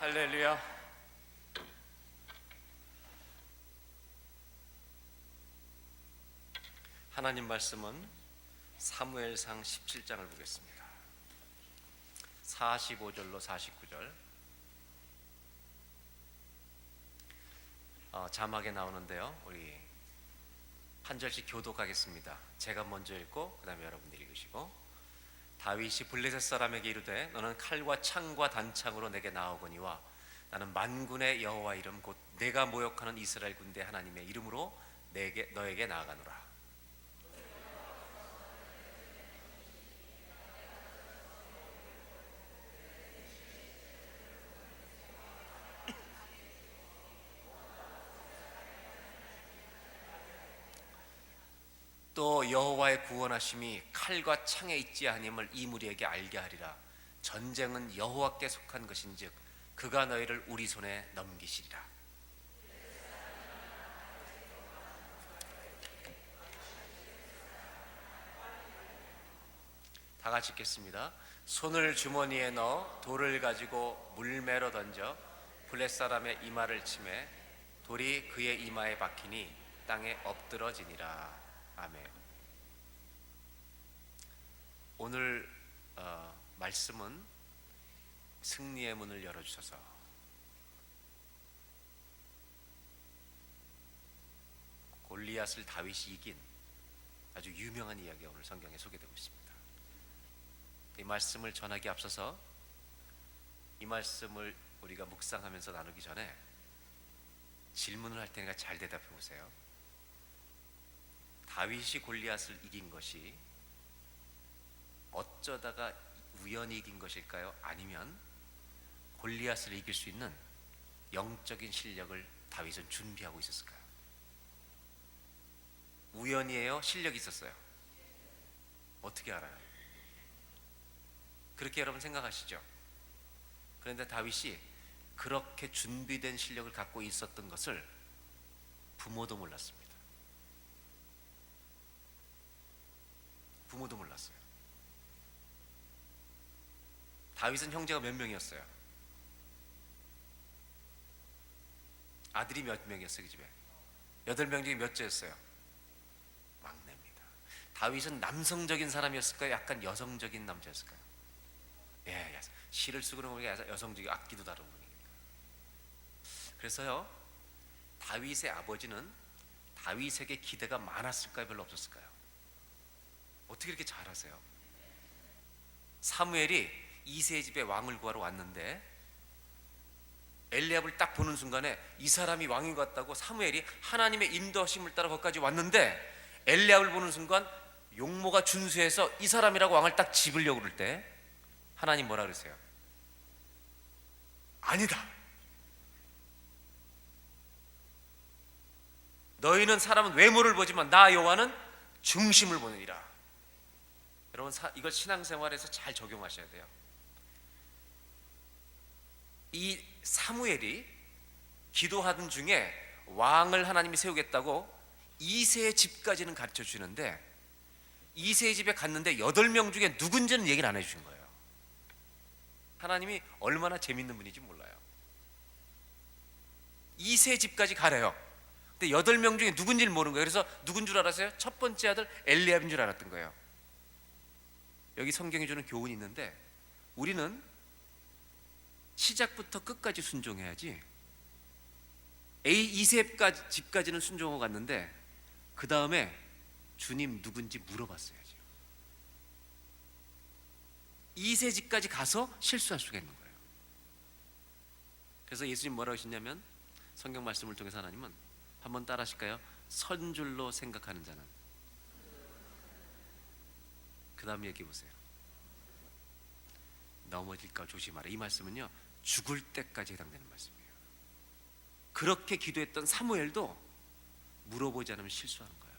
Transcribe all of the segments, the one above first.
할렐루야. 하나님 말씀은 사무엘상 17장을 보겠습니다. 45절로 49절. 자막에 나오는데요. 우리 한 절씩 교독하겠습니다. 제가 먼저 읽고 그 다음에 여러분들이 읽으시고. 다윗이 블레셋 사람에게 이르되 너는 칼과 창과 단창으로 내게 나오거니와 나는 만군의 여호와 이름 곧 내가 모욕하는 이스라엘 군대 하나님의 이름으로 너에게 나아가노라. 또 여호와의 구원하심이 칼과 창에 있지 아니함을 이 무리에게 알게 하리라. 전쟁은 여호와께 속한 것인즉 그가 너희를 우리 손에 넘기시리라. 다 같이 읽겠습니다. 손을 주머니에 넣어 돌을 가지고 물매로 던져 블렛 사람의 이마를 치매 돌이 그의 이마에 박히니 땅에 엎드러지니라. 아멘. 오늘 말씀은 승리의 문을 열어주셔서 골리앗을 다윗이 이긴 아주 유명한 이야기가 오늘 성경에 소개되고 있습니다. 이 말씀을 전하기 앞서서 이 말씀을 우리가 묵상하면서 나누기 전에 질문을 할 테니까 잘 대답해 보세요. 다윗이 골리앗을 이긴 것이 어쩌다가 우연히 이긴 것일까요? 아니면 골리앗을 이길 수 있는 영적인 실력을 다윗은 준비하고 있었을까요? 우연이에요? 실력이 있었어요? 어떻게 알아요? 그렇게 여러분 생각하시죠? 그런데 다윗이 그렇게 준비된 실력을 갖고 있었던 것을 부모도 몰랐습니다. 부모도 몰랐어요. 다윗은 형제가 몇 명이었어요? 아들이 몇 명이었어요? 그 집에 8명 중에 몇째였어요? 막내입니다. 다윗은 남성적인 사람이었을까요? 약간 여성적인 남자였을까요? 예, 시를 쓰고 그러면 여성적인 악기도 다른 분이니까. 그래서요, 다윗의 아버지는 다윗에게 기대가 많았을까요? 별로 없었을까요? 어떻게 이렇게 잘하세요? 사무엘이 이새의 집에 왕을 구하러 왔는데 엘리압을 딱 보는 순간에 이 사람이 왕인 것 같다고 사무엘이 하나님의 인도하심을 따라 거기까지 왔는데 엘리압을 보는 순간 용모가 준수해서 이 사람이라고 왕을 딱 집으려고 그럴 때 하나님 뭐라 그러세요? 아니다. 너희는 사람은 외모를 보지만 나 여호와는 중심을 보느니라. 여러분 이걸 신앙생활에서 잘 적용하셔야 돼요. 이 사무엘이 기도하던 중에 왕을 하나님이 세우겠다고 이새의 집까지는 가르쳐 주시는데 이새의 집에 갔는데 8명 중에 누군지는 얘기를 안 해주신 거예요. 하나님이 얼마나 재밌는 분인지 몰라요. 이새의 집까지 가래요. 근데 8명 중에 누군지를 모르는 거예요. 그래서 누군 줄 알았어요? 첫 번째 아들 엘리압인 줄 알았던 거예요. 여기 성경이 주는 교훈이 있는데 우리는 시작부터 끝까지 순종해야지. 이새 집까지는 순종하고 갔는데 그 다음에 주님 누군지 물어봤어야죠. 이새 집까지 가서 실수할 수가 있는 거예요. 그래서 예수님 뭐라고 하셨냐면 성경 말씀을 통해서 하나님은 한번 따라 하실까요? 선 줄로 생각하는 자는 그 다음 얘기해 보세요. 넘어질까 조심하라. 이 말씀은요 죽을 때까지 해당되는 말씀이에요. 그렇게 기도했던 사무엘도 물어보지 않으면 실수하는 거예요.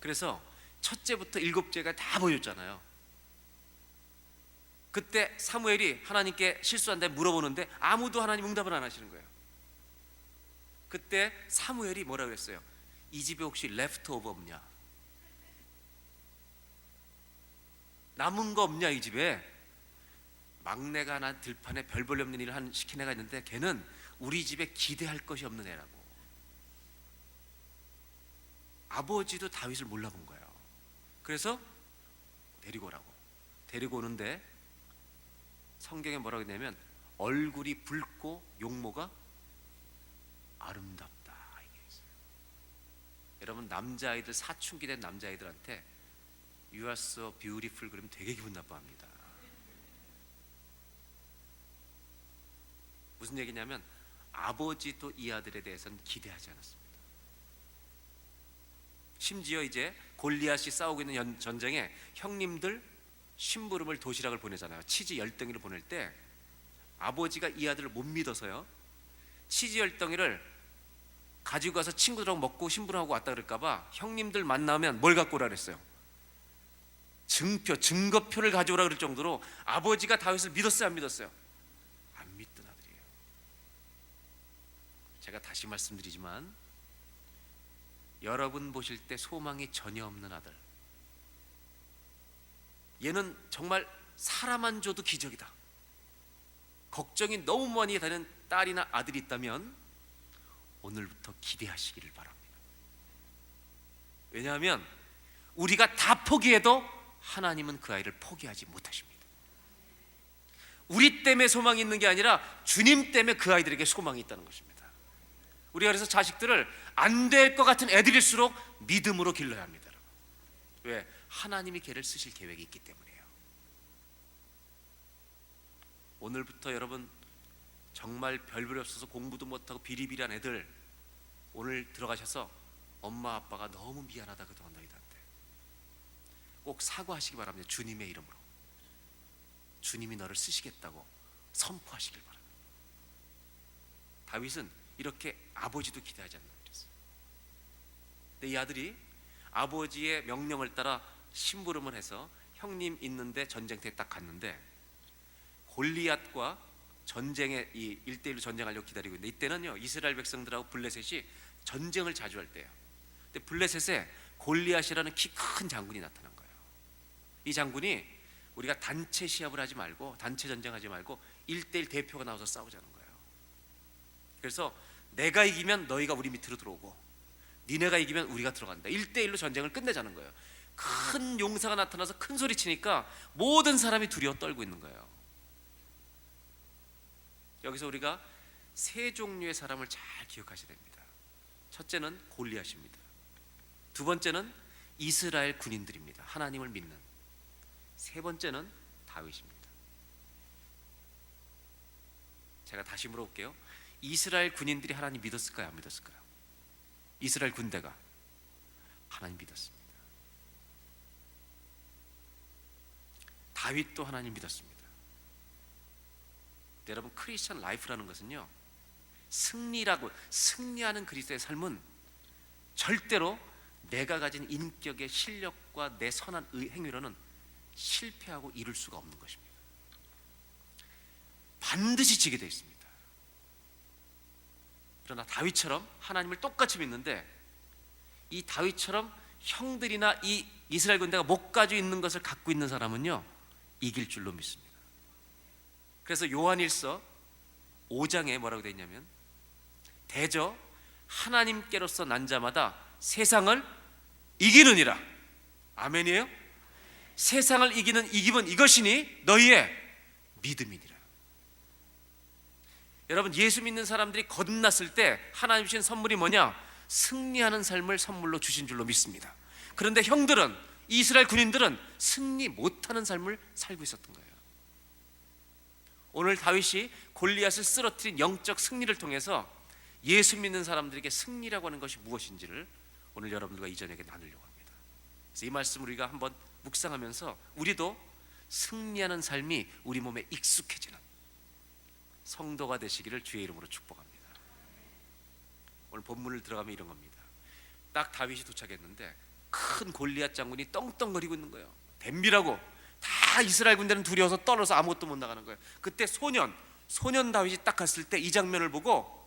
그래서 첫째부터 7째가 다 보여줬잖아요. 그때 사무엘이 하나님께 실수한다 물어보는데 아무도 하나님 응답을 안 하시는 거예요. 그때 사무엘이 뭐라고 그랬어요? 이 집에 혹시 레프트 오버 없냐? 남은 거 없냐 이 집에? 막내가 하나 들판에 별 볼 없는 일을 시킨 애가 있는데 걔는 우리 집에 기대할 것이 없는 애라고. 아버지도 다윗을 몰라본 거예요. 그래서 데리고 오라고. 데리고 오는데 성경에 뭐라고 했냐면 얼굴이 붉고 용모가 아름답다 이게 있어요. 여러분 남자아이들, 사춘기 된 남자아이들한테 You are so beautiful 그러면 되게 기분 나빠합니다. 무슨 얘기냐면 아버지도 이 아들에 대해서는 기대하지 않았습니다. 심지어 이제 골리앗이 싸우고 있는 전쟁에 형님들 심부름을 도시락을 보내잖아요. 치즈 10덩이를 보낼 때 아버지가 이 아들을 못 믿어서요, 치즈 10덩이를 가지고 가서 친구들하고 먹고 심부름하고 왔다 그럴까봐 형님들 만나면 뭘 갖고 오라 그랬어요? 증거표를 가져오라 그럴 정도로 아버지가 다윗을 믿었어요, 안 믿었어요? 안 믿던 아들이에요. 제가 다시 말씀드리지만 여러분 보실 때 소망이 전혀 없는 아들, 얘는 정말 사람만 줘도 기적이다, 걱정이 너무 많이 되는 딸이나 아들이 있다면 오늘부터 기대하시기를 바랍니다. 왜냐하면 우리가 다 포기해도 하나님은 그 아이를 포기하지 못하십니다. 우리 때문에 소망이 있는 게 아니라 주님 때문에 그 아이들에게 소망이 있다는 것입니다. 우리가 그래서 자식들을 안 될 것 같은 애들일수록 믿음으로 길러야 합니다. 왜? 하나님이 걔를 쓰실 계획이 있기 때문이에요. 오늘부터 여러분 정말 별볼이 없어서 공부도 못하고 비리비리한 애들 오늘 들어가셔서 엄마 아빠가 너무 미안하다 그동안 너희들한테 꼭 사과하시기 바랍니다. 주님의 이름으로. 주님이 너를 쓰시겠다고 선포하시길 바랍니다. 다윗은 이렇게 아버지도 기대하지 않는다 그랬어요. 근데 이 아들이 아버지의 명령을 따라 심부름을 해서 형님 있는데 전쟁터에 딱 갔는데 골리앗과 전쟁에 이 1대1로 전쟁하려고 기다리고 있는데 이때는요 이스라엘 백성들하고 블레셋이 전쟁을 자주 할 때예요. 근데 블레셋에 골리앗이라는 키 큰 장군이 나타난 거예요. 이 장군이 우리가 단체 시합을 하지 말고 단체 전쟁하지 말고 1대1 대표가 나와서 싸우자는 거예요. 그래서 내가 이기면 너희가 우리 밑으로 들어오고 니네가 이기면 우리가 들어간다. 1대1로 전쟁을 끝내자는 거예요. 큰 용사가 나타나서 큰 소리 치니까 모든 사람이 두려워 떨고 있는 거예요. 여기서 우리가 세 종류의 사람을 잘 기억하셔야 됩니다. 첫째는 골리앗입니다. 두 번째는 이스라엘 군인들입니다. 하나님을 믿는. 세 번째는 다윗입니다. 제가 다시 물어볼게요. 이스라엘 군인들이 하나님 믿었을까요? 안 믿었을까요? 이스라엘 군대가 하나님 믿었습니다. 다윗도 하나님 믿었습니다. 여러분 크리스천 라이프라는 것은요 승리하는 그리스도의 삶은 절대로 내가 가진 인격의 실력과 내 선한 행위로는 실패하고 이룰 수가 없는 것입니다. 반드시 지게 되어 있습니다. 그러나 다윗처럼 하나님을 똑같이 믿는데 이 다윗처럼 형들이나 이 이스라엘 군대가 못 가지고 있는 것을 갖고 있는 사람은요 이길 줄로 믿습니다. 그래서 요한일서 5장에 뭐라고 되어 있냐면 대저 하나님께로서 난 자마다 세상을 이기느니라. 아멘이에요? 세상을 이기는 이 기분 이것이니 너희의 믿음이니라. 여러분 예수 믿는 사람들이 거듭났을 때 하나님 주신 선물이 뭐냐? 승리하는 삶을 선물로 주신 줄로 믿습니다. 그런데 형들은 이스라엘 군인들은 승리 못하는 삶을 살고 있었던 거예요. 오늘 다윗이 골리앗을 쓰러뜨린 영적 승리를 통해서 예수 믿는 사람들에게 승리라고 하는 것이 무엇인지를 오늘 여러분들과 이 저녁에 나누려고 합니다. 그래서 이 말씀을 우리가 한번 묵상하면서 우리도 승리하는 삶이 우리 몸에 익숙해지는 성도가 되시기를 주의 이름으로 축복합니다. 오늘 본문을 들어가면 이런 겁니다. 딱 다윗이 도착했는데 큰 골리앗 장군이 떵떵거리고 있는 거예요. 덤비라고 다 이스라엘 군대는 두려워서 떨어서 아무것도 못 나가는 거예요. 그때 소년 다윗이 딱 갔을 때 이 장면을 보고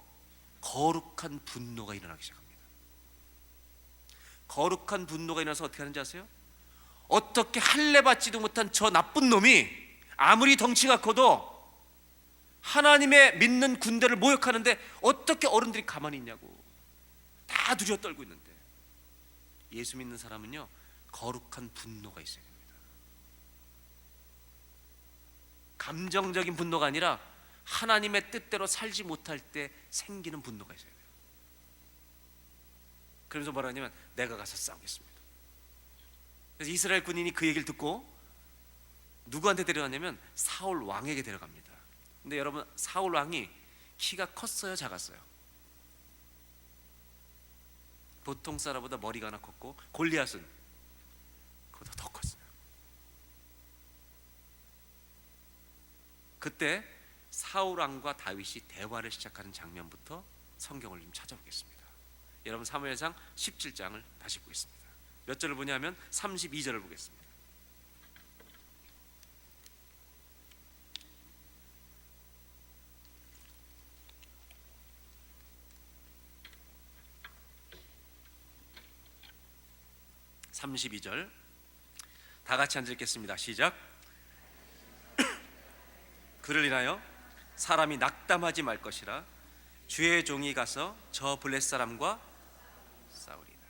거룩한 분노가 일어나기 시작합니다. 거룩한 분노가 일어나서 어떻게 하는지 아세요? 어떻게 할례 받지도 못한 저 나쁜 놈이 아무리 덩치가 커도 하나님의 믿는 군대를 모욕하는데 어떻게 어른들이 가만히 있냐고. 다 두려워 떨고 있는데. 예수 믿는 사람은요, 거룩한 분노가 있어야 됩니다. 감정적인 분노가 아니라 하나님의 뜻대로 살지 못할 때 생기는 분노가 있어야 돼요. 그러면서 뭐라 하냐면 내가 가서 싸우겠습니다. 그래서 이스라엘 군인이 그 얘기를 듣고 누구한테 데려갔냐면 사울 왕에게 데려갑니다. 근데 여러분, 사울 왕이 키가 컸어요, 작았어요? 보통 사람보다 머리가 하나 컸고, 골리앗은 그보다 더 컸어요. 그때 사울 왕과 다윗이 대화를 시작하는 장면부터 성경을 좀 찾아보겠습니다. 여러분, 사무엘상 17장을 다시 보겠습니다. 몇 절을 보냐면 32절을 보겠습니다. (32절) 다 같이 앉아 읽겠습니다. 시작. 그를 인하여 사람이 낙담하지 말 것이라 주의 종이 가서 저 블레 사람과 싸우리다.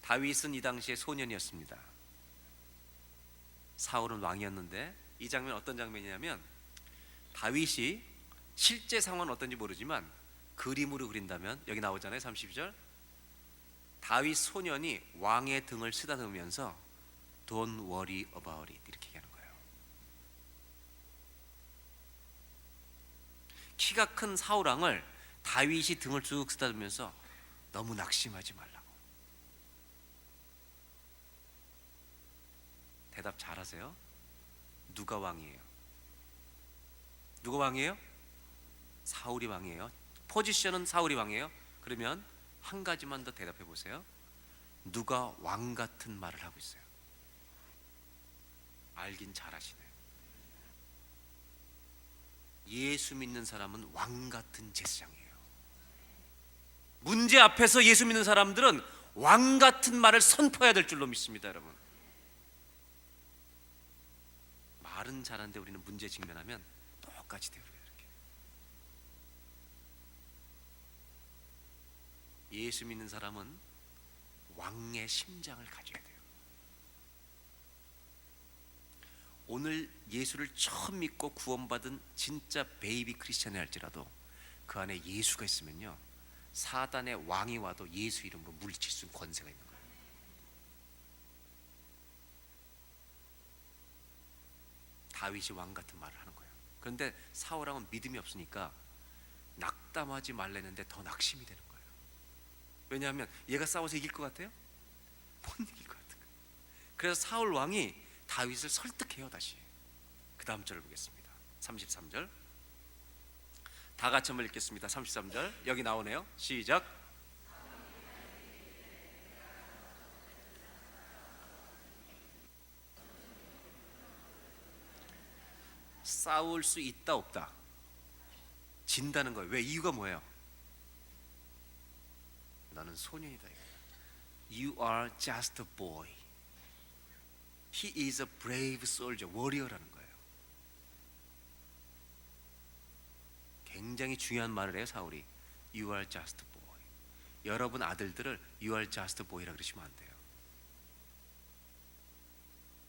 다윗은 이 당시에 소년이었습니다. 사울은 왕이었는데, 이 장면 어떤 장면이냐면, 다윗이 실제 상황은 어떤지 모르지만 그림으로 그린다면 여기 나오잖아요. 32절. 다윗 소년이 왕의 등을 쓰다듬으면서 Don't worry about it 이렇게 얘기하는 거예요. 키가 큰 사울 왕을 다윗이 등을 쭉 쓰다듬으면서 너무 낙심하지 말라고. 대답 잘하세요. 누가 왕이에요? 누가 왕이에요? 사울이 왕이에요. 포지션은 사울이 왕이에요. 그러면 한 가지만 더 대답해 보세요. 누가 왕 같은 말을 하고 있어요? 알긴 잘하시네. 예수 믿는 사람은 왕 같은 제사장이에요. 문제 앞에서 예수 믿는 사람들은 왕 같은 말을 선포해야 될 줄로 믿습니다, 여러분. 말은 잘하는데 우리는 문제 직면하면 똑같이 돼요. 예수 믿는 사람은 왕의 심장을 가져야 돼요. 오늘 예수를 처음 믿고 구원받은 진짜 베이비 크리스찬이 할지라도 그 안에 예수가 있으면요, 사단의 왕이 와도 예수 이름으로 물리칠 수 있는 권세가 있는 거예요. 다윗이 왕 같은 말을 하는 거예요. 그런데 사울 왕은 믿음이 없으니까 낙담하지 말라는데 더 낙심이 되는 거예요. 왜냐하면 얘가 싸워서 이길 것 같아요? 못 이길 것 같은 거예요. 그래서 사울 왕이 다윗을 설득해요. 다시 그 다음 절을 보겠습니다. 33절 다 같이 한번 읽겠습니다. 33절 여기 나오네요. 시작. 싸울 수 있다 없다? 진다는 거예요. 왜? 이유가 뭐예요? 너는 소년이다. You are just a boy. He is a brave soldier. warrior라는 거예요. 굉장히 중요한 말을 해요, 사울이. You are just a boy. 여러분 아들들을 You are just a boy라 그러시면 안 돼요.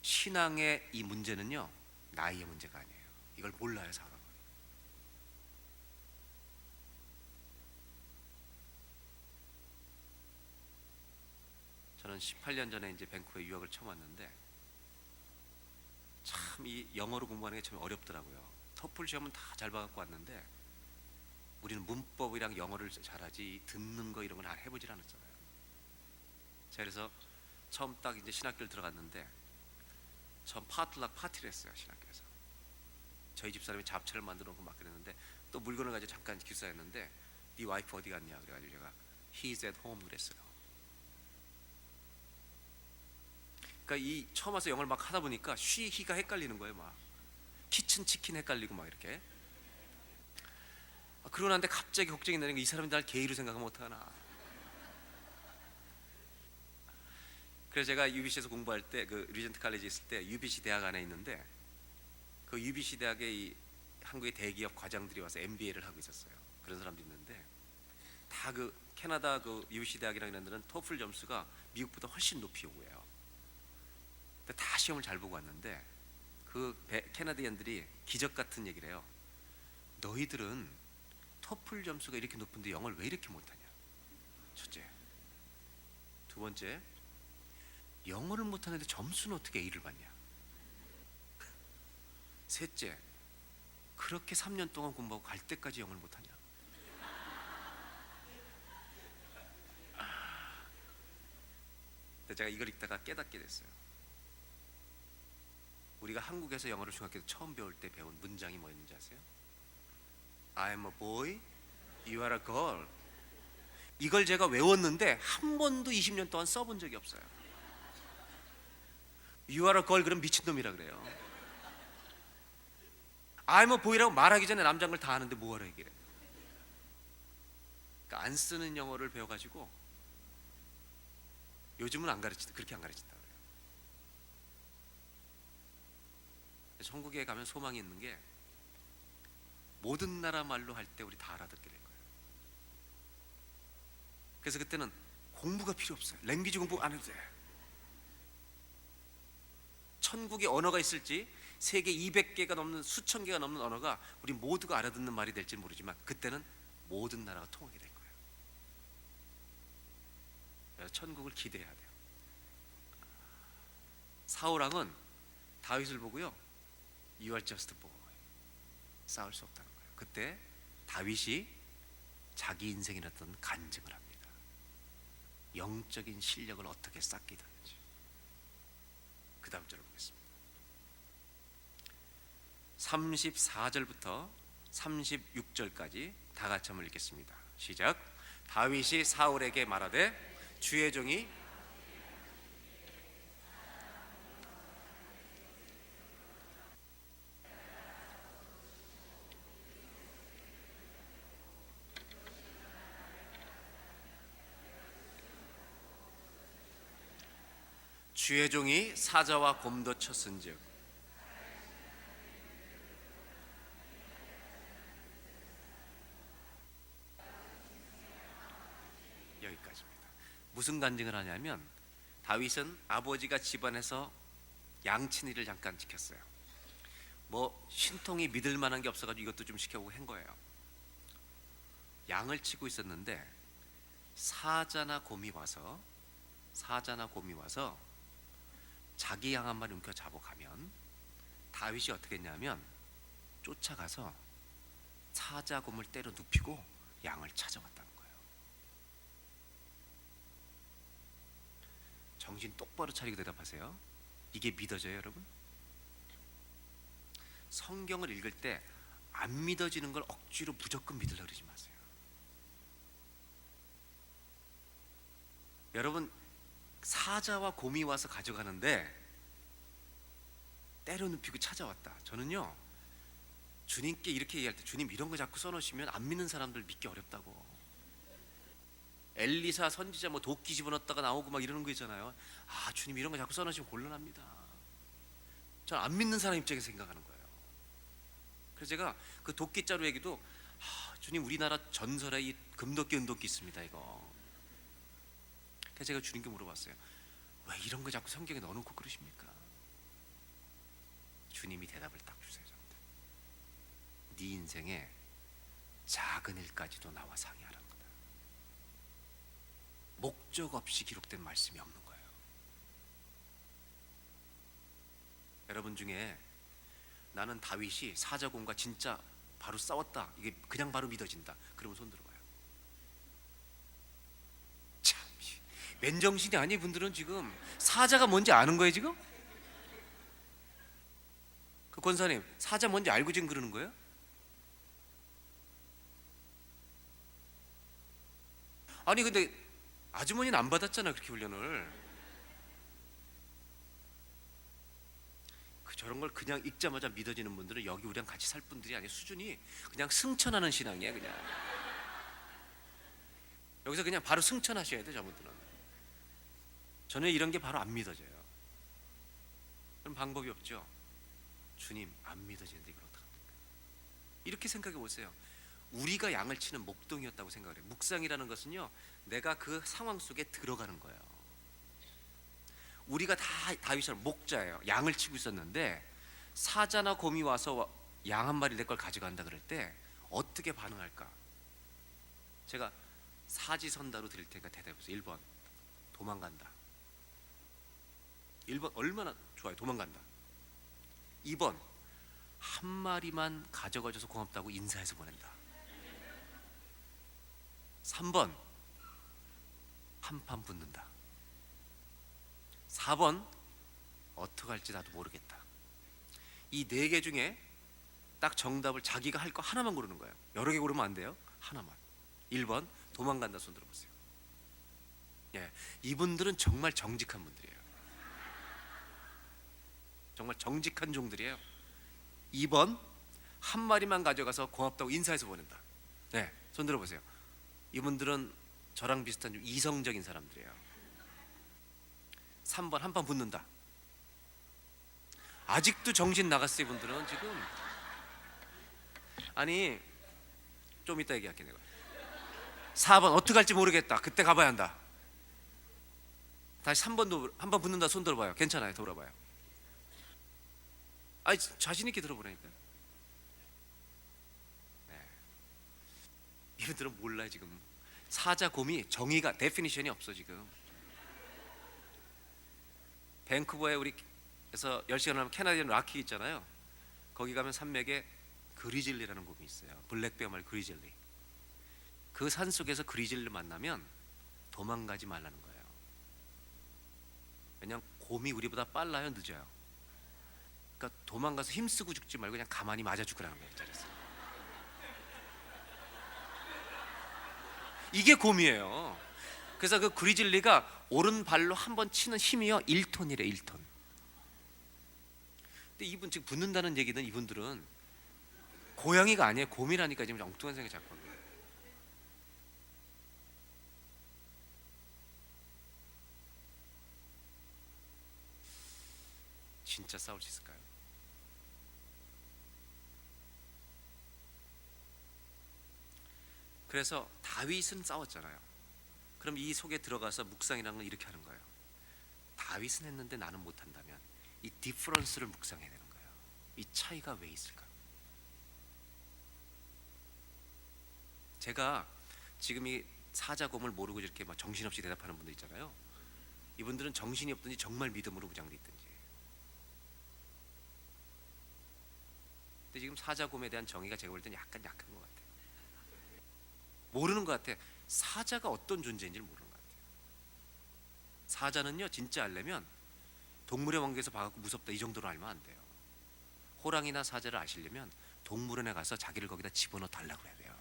신앙의 이 문제는요, 나이의 문제가 아니에요. 이걸 몰라요, 사람은. 저는 18년 전에 이제 밴쿠버에 유학을 처음 왔는데 참 이 영어로 공부하는 게 참 어렵더라고요. 토플 시험은 다 잘 봐갖고 왔는데 우리는 문법이랑 영어를 잘하지 듣는 거 이런 건 해보질 않았잖아요. 제가 그래서 처음 딱 이제 신학교를 들어갔는데 처음 파틀락 파티를 했어요, 신학교에서. 저희 집사람이 잡채를 만들어 놓고 막 그랬는데 또 물건을 가지고 잠깐 기숙사였는데 네 와이프 어디 갔냐 그래가지고 제가 He's at home 그랬어요. 그러니까 이 처음 와서 영어를 막 하다 보니까 히가 헷갈리는 거예요. 막 키친 치킨 헷갈리고 막 이렇게. 그러고 나는데 갑자기 걱정이 나는 게 이 사람이 날 게이로 생각하면 어떡하나. 그래서 제가 UBC에서 공부할 때 그 리전트 칼리지 있을 때 UBC 대학 안에 있는데 그 UBC 대학에 이 한국의 대기업 과장들이 와서 MBA를 하고 있었어요. 그런 사람도 있는데 다 그 캐나다 그 UBC 대학이라는 데는 토플 점수가 미국보다 훨씬 높이 오고요. 근데 다 시험을 잘 보고 왔는데 그 캐나디언들이 기적 같은 얘기를 해요. 너희들은 토플 점수가 이렇게 높은데 영어를 왜 이렇게 못하냐? 첫째. 두 번째, 영어를 못하는데 점수는 어떻게 A를 받냐? 셋째, 그렇게 3년 동안 공부하고 갈 때까지 영어를 못하냐? 근데 제가 이걸 읽다가 깨닫게 됐어요. 우리가 한국에서 영어를 중학교 때 처음 배울 때 배운 문장이 뭐였는지 아세요? I'm a boy, you are a girl. 이걸 제가 외웠는데 한 번도 20년 동안 써본 적이 없어요. You are a girl 그럼 미친놈이라 그래요. I'm a boy라고 말하기 전에 남자인 걸 다 아는데 뭐하러 얘기해. 그러니까 안 쓰는 영어를 배워가지고 요즘은 안 가르치다 그렇게 안 가르친다 그래요. 천국에 가면 소망이 있는 게 모든 나라 말로 할 때 우리 다 알아듣게 될 거예요. 그래서 그때는 공부가 필요 없어요. 랭귀지 공부 안 해도 돼. 천국에 언어가 있을지 세계 200개가 넘는 수천 개가 넘는 언어가 우리 모두가 알아듣는 말이 될지 모르지만 그때는 모든 나라가 통하게 될 거예요. 그래서 천국을 기대해야 돼요. 사울왕은 다윗을 보고요, You are just a boy. 싸울 수 없다는 거예요. 그때 다윗이 자기 인생에 어떤 간증을 합니다. 영적인 실력을 어떻게 쌓게 되는지. 그 다음 절을 보겠습니다. 34절부터 36절까지 다 같이 한번 읽겠습니다. 시작. 다윗이 사울에게 말하되 주의 종이 주의 종이 사자와 곰도 쳤은즉 여기까지입니다. 무슨 간증을 하냐면 다윗은 아버지가 집안에서 양치니를 잠깐 지켰어요. 뭐 신통이 믿을 만한 게 없어가지고 이것도 좀 시켜보고 한 거예요. 양을 치고 있었는데 사자나 곰이 와서 자기 양 한 마리 움켜 잡아가면 다윗이 어떻게 했냐면 쫓아가서 사자 곰을 때려 눕히고 양을 찾아왔다는 거예요. 정신 똑바로 차리고 대답하세요. 이게 믿어져요, 여러분? 성경을 읽을 때 안 믿어지는 걸 억지로 무조건 믿으려고 그러지 마세요. 여러분, 사자와 곰이 와서 가져가는데 때려 눕히고 찾아왔다. 저는요, 주님께 이렇게 얘기할 때 주님 이런 거 자꾸 써놓으시면 안 믿는 사람들 믿기 어렵다고. 엘리사 선지자 뭐 도끼 집어넣었다가 나오고 막 이러는 거 있잖아요. 아, 주님 이런 거 자꾸 써놓으시면 곤란합니다. 저는 안 믿는 사람 입장에서 생각하는 거예요. 그래서 제가 그 도끼자루 얘기도 주님 우리나라 전설에 이 금도끼 은도끼 있습니다 이거. 그래서 제가 주님께 물어봤어요. 왜 이런 거 자꾸 성경에 넣어놓고 그러십니까? 주님이 대답을 딱 주세요. 저한테. 네 인생에 작은 일까지도 나와 상의하라는 거다. 목적 없이 기록된 말씀이 없는 거예요. 여러분 중에 나는 다윗이 사자곰과 진짜 바로 싸웠다, 이게 그냥 바로 믿어진다, 그러면 손 들어봐요. 참, 맨정신이 아닌 분들은 지금 사자가 뭔지 아는 거예요 지금? 그 권사님, 사자 뭔지 알고 지금 그러는 거예요? 아니 근데 아주머니는 안 받았잖아 그렇게 훈련을. 저런 걸 그냥 읽자마자 믿어지는 분들은 여기 우리랑 같이 살 분들이 아니에요. 수준이 그냥 승천하는 신앙이에요. 그냥 여기서 그냥 바로 승천하셔야 돼 저분들은. 저는 이런 게 바로 안 믿어져요. 그럼 방법이 없죠. 주님, 안 믿어지는데 이걸 어떡합니까? 이렇게 생각해 보세요. 우리가 양을 치는 목동이었다고 생각을 해요. 묵상이라는 것은요, 내가 그 상황 속에 들어가는 거예요. 우리가 다 다윗처럼 목자예요. 양을 치고 있었는데 사자나 곰이 와서 양 한 마리 내 걸 가져간다 그럴 때 어떻게 반응할까? 제가 사지선다로 드릴 테니까 대답해 보세요. 1번 도망간다. 1번 얼마나 좋아요. 도망간다. 2번 한 마리만 가져가줘서 고맙다고 인사해서 보낸다. 3번 한판 붙는다. 4번 어떡할지 나도 모르겠다. 이 네 개 중에 딱 정답을 자기가 할 거 하나만 고르는 거예요. 여러 개 고르면 안 돼요. 하나만. 1번 도망간다. 손 들어보세요. 예, 이분들은 정말 정직한 분들이에요. 정말 정직한 종들이에요. 2번 한 마리만 가져가서 고맙다고 인사해서 보낸다. 네, 손 들어보세요. 이분들은 저랑 비슷한 좀 이성적인 사람들이에요. 3번 한판 붙는다. 아직도 정신 나갔어요. 이분들은 지금. 아니 좀 이따 얘기할게 내가. 4번 어떡할지 모르겠다. 그때 가봐야 한다. 다시 3번도 한판 붙는다. 손 들어봐요. 괜찮아요. 돌아봐요. 아니 자신 있게 들어보라니까. 네. 이분들은 몰라요 지금. 사자 곰이 정의가 데피니션이 없어 지금. 밴쿠버에 우리에서 10시간 하면 캐나디언 락키 있잖아요. 거기 가면 산맥에 그리즐리라는 곰이 있어요. 블랙베어 말 그리즐리. 그 산속에서 그리즐리 만나면 도망가지 말라는 거예요. 왜냐면 곰이 우리보다 빨라요, 늦어요? 그러니까 도망가서 힘쓰고 죽지 말고 그냥 가만히 맞아 죽으라는 거예요. 자리에서. 이게 곰이에요. 그래서 그 그리즐리가 오른발로 한 번 치는 힘이요 1톤이래. 1톤. 근데 이분 지금 붙는다는 얘기는 이분들은 고양이가 아니에요. 곰이라니까. 지금 엉뚱한 생각이 자꾸 합니다. 진짜 싸울 수 있을까요? 그래서 다윗은 싸웠잖아요. 그럼 이 속에 들어가서 묵상이라는 건 이렇게 하는 거예요. 다윗은 했는데 나는 못한다면 이 디퍼런스를 묵상해야 되는 거예요. 이 차이가 왜 있을까? 제가 지금 이 사자곰을 모르고 이렇게 막 정신없이 대답하는 분들 있잖아요. 이분들은 정신이 없든지 정말 믿음으로 무장돼 있든지. 근데 지금 사자곰에 대한 정의가 제가 볼 때는 약간 약한 것 같아요. 모르는 것 같아요. 사자가 어떤 존재인지를 모르는 것 같아요. 사자는요 진짜 알려면 동물의 왕국에서 봐갖고 무섭다 이 정도로 알면 안 돼요. 호랑이나 사자를 아시려면 동물원에 가서 자기를 거기다 집어넣어 달라고 그래야 돼요.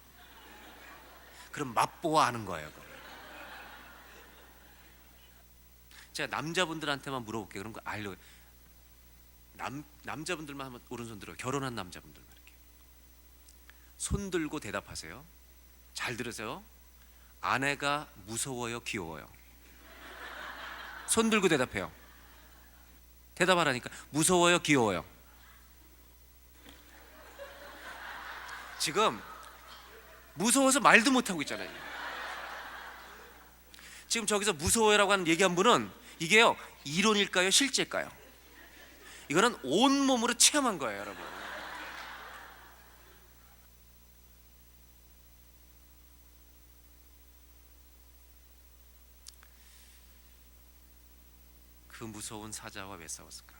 그럼 맛보아 아는 거예요. 그걸. 제가 남자분들한테만 물어볼게요. 그럼 그거 알려고. 남자분들만 한번 오른손 들어요. 결혼한 남자분들만 이렇게 손 들고 대답하세요. 잘 들으세요. 아내가 무서워요, 귀여워요? 손 들고 대답해요. 대답하라니까. 무서워요, 귀여워요? 지금 무서워서 말도 못하고 있잖아요. 지금 저기서 무서워요라고 하는 얘기한 분은 이게요 이론일까요, 실제일까요? 이거는 온몸으로 체험한 거예요, 여러분. 그 무서운 사자와 왜 싸웠을까?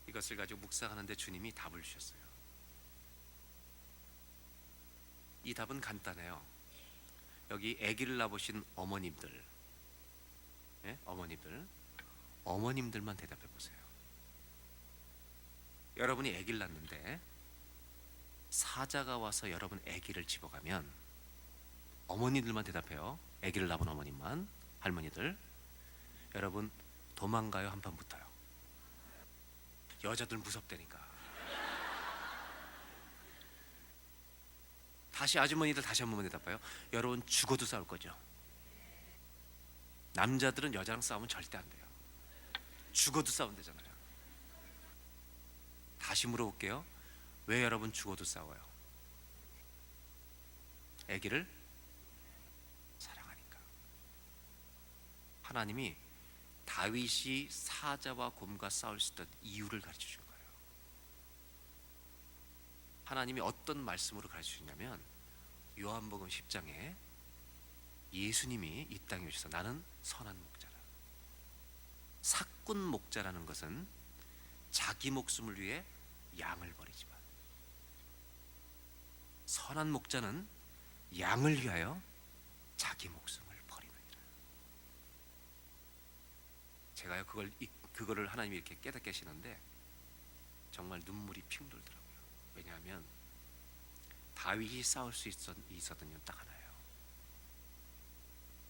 이것을 가지고 묵상하는데 주님이 답을 주셨어요. 이 답은 간단해요. 여기 아기를 낳으신 어머님들, 예? 어머님들만 대답해 보세요. 여러분이 아기를 낳는데 사자가 와서 여러분 아기를 집어가면 어머니들만 대답해요. 아기를 낳은 어머님만, 할머니들. 여러분 도망가요, 한판 붙어요? 여자들 무섭다니까. 다시 아주머니들 다시 한 번만 대답해요. 여러분 죽어도 싸울 거죠? 남자들은 여자랑 싸우면 절대 안 돼요. 죽어도 싸운대잖아요. 다시 물어볼게요. 왜 여러분 죽어도 싸워요? 아기를 사랑하니까. 하나님이 다윗이 사자와 곰과 싸울 수 있던 이유를 가르쳐 준 거예요. 하나님이 어떤 말씀으로 가르쳐 주냐면 요한복음 10장에 예수님이 이 땅에 오셔서 나는 선한 목자라. 삭군 목자라는 것은 자기 목숨을 위해 양을 버리지만 선한 목자는 양을 위하여 자기 목숨을 버리느니라. 제가요 그거를 하나님이 이렇게 깨닫게 하시는데 정말 눈물이 핑 돌더라고요. 왜냐하면 다윗이 싸울 수 있었던 이유는 딱 하나예요.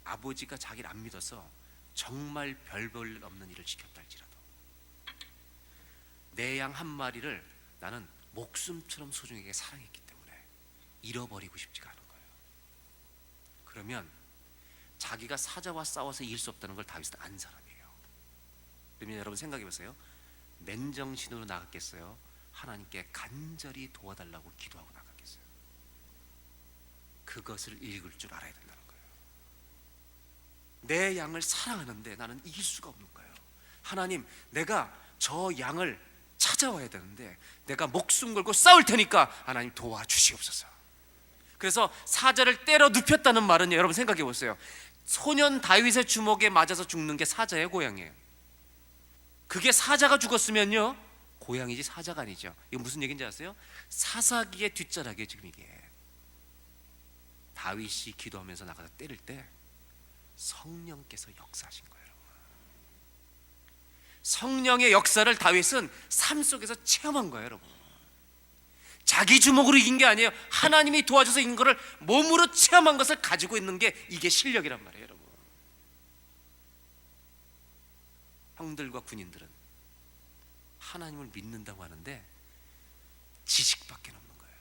아버지가 자기를 안 믿어서 정말 별 볼 없는 일을 시켰다 할지라도 내 양 한 마리를 나는 목숨처럼 소중하게 사랑했기 때문에 잃어버리고 싶지가 않은 거예요. 그러면 자기가 사자와 싸워서 이길 수 없다는 걸 다윗은 안 사람이에요. 그러면 여러분 생각해 보세요. 맨정신으로 나갔겠어요? 하나님께 간절히 도와달라고 기도하고 나갔겠어요? 그것을 읽을 줄 알아야 된다는 거예요. 내 양을 사랑하는데 나는 이길 수가 없는 거예요. 하나님, 내가 저 양을 찾아와야 되는데 내가 목숨 걸고 싸울 테니까 하나님 도와주시옵소서. 그래서 사자를 때려 눕혔다는 말은 여러분 생각해 보세요. 소년 다윗의 주먹에 맞아서 죽는 게 사자의 고향이에요. 그게 사자가 죽었으면요 고향이지 사자가 아니죠. 이거 무슨 얘기인지 아세요? 사사기의 뒷자락에 지금 이게 다윗이 기도하면서 나가서 때릴 때 성령께서 역사하신 거예요. 성령의 역사를 다윗은 삶 속에서 체험한 거예요, 여러분. 자기 주먹으로 이긴 게 아니에요. 하나님이 도와줘서 이긴 거를 몸으로 체험한 것을 가지고 있는 게 이게 실력이란 말이에요, 여러분. 형들과 군인들은 하나님을 믿는다고 하는데 지식밖에 없는 거예요.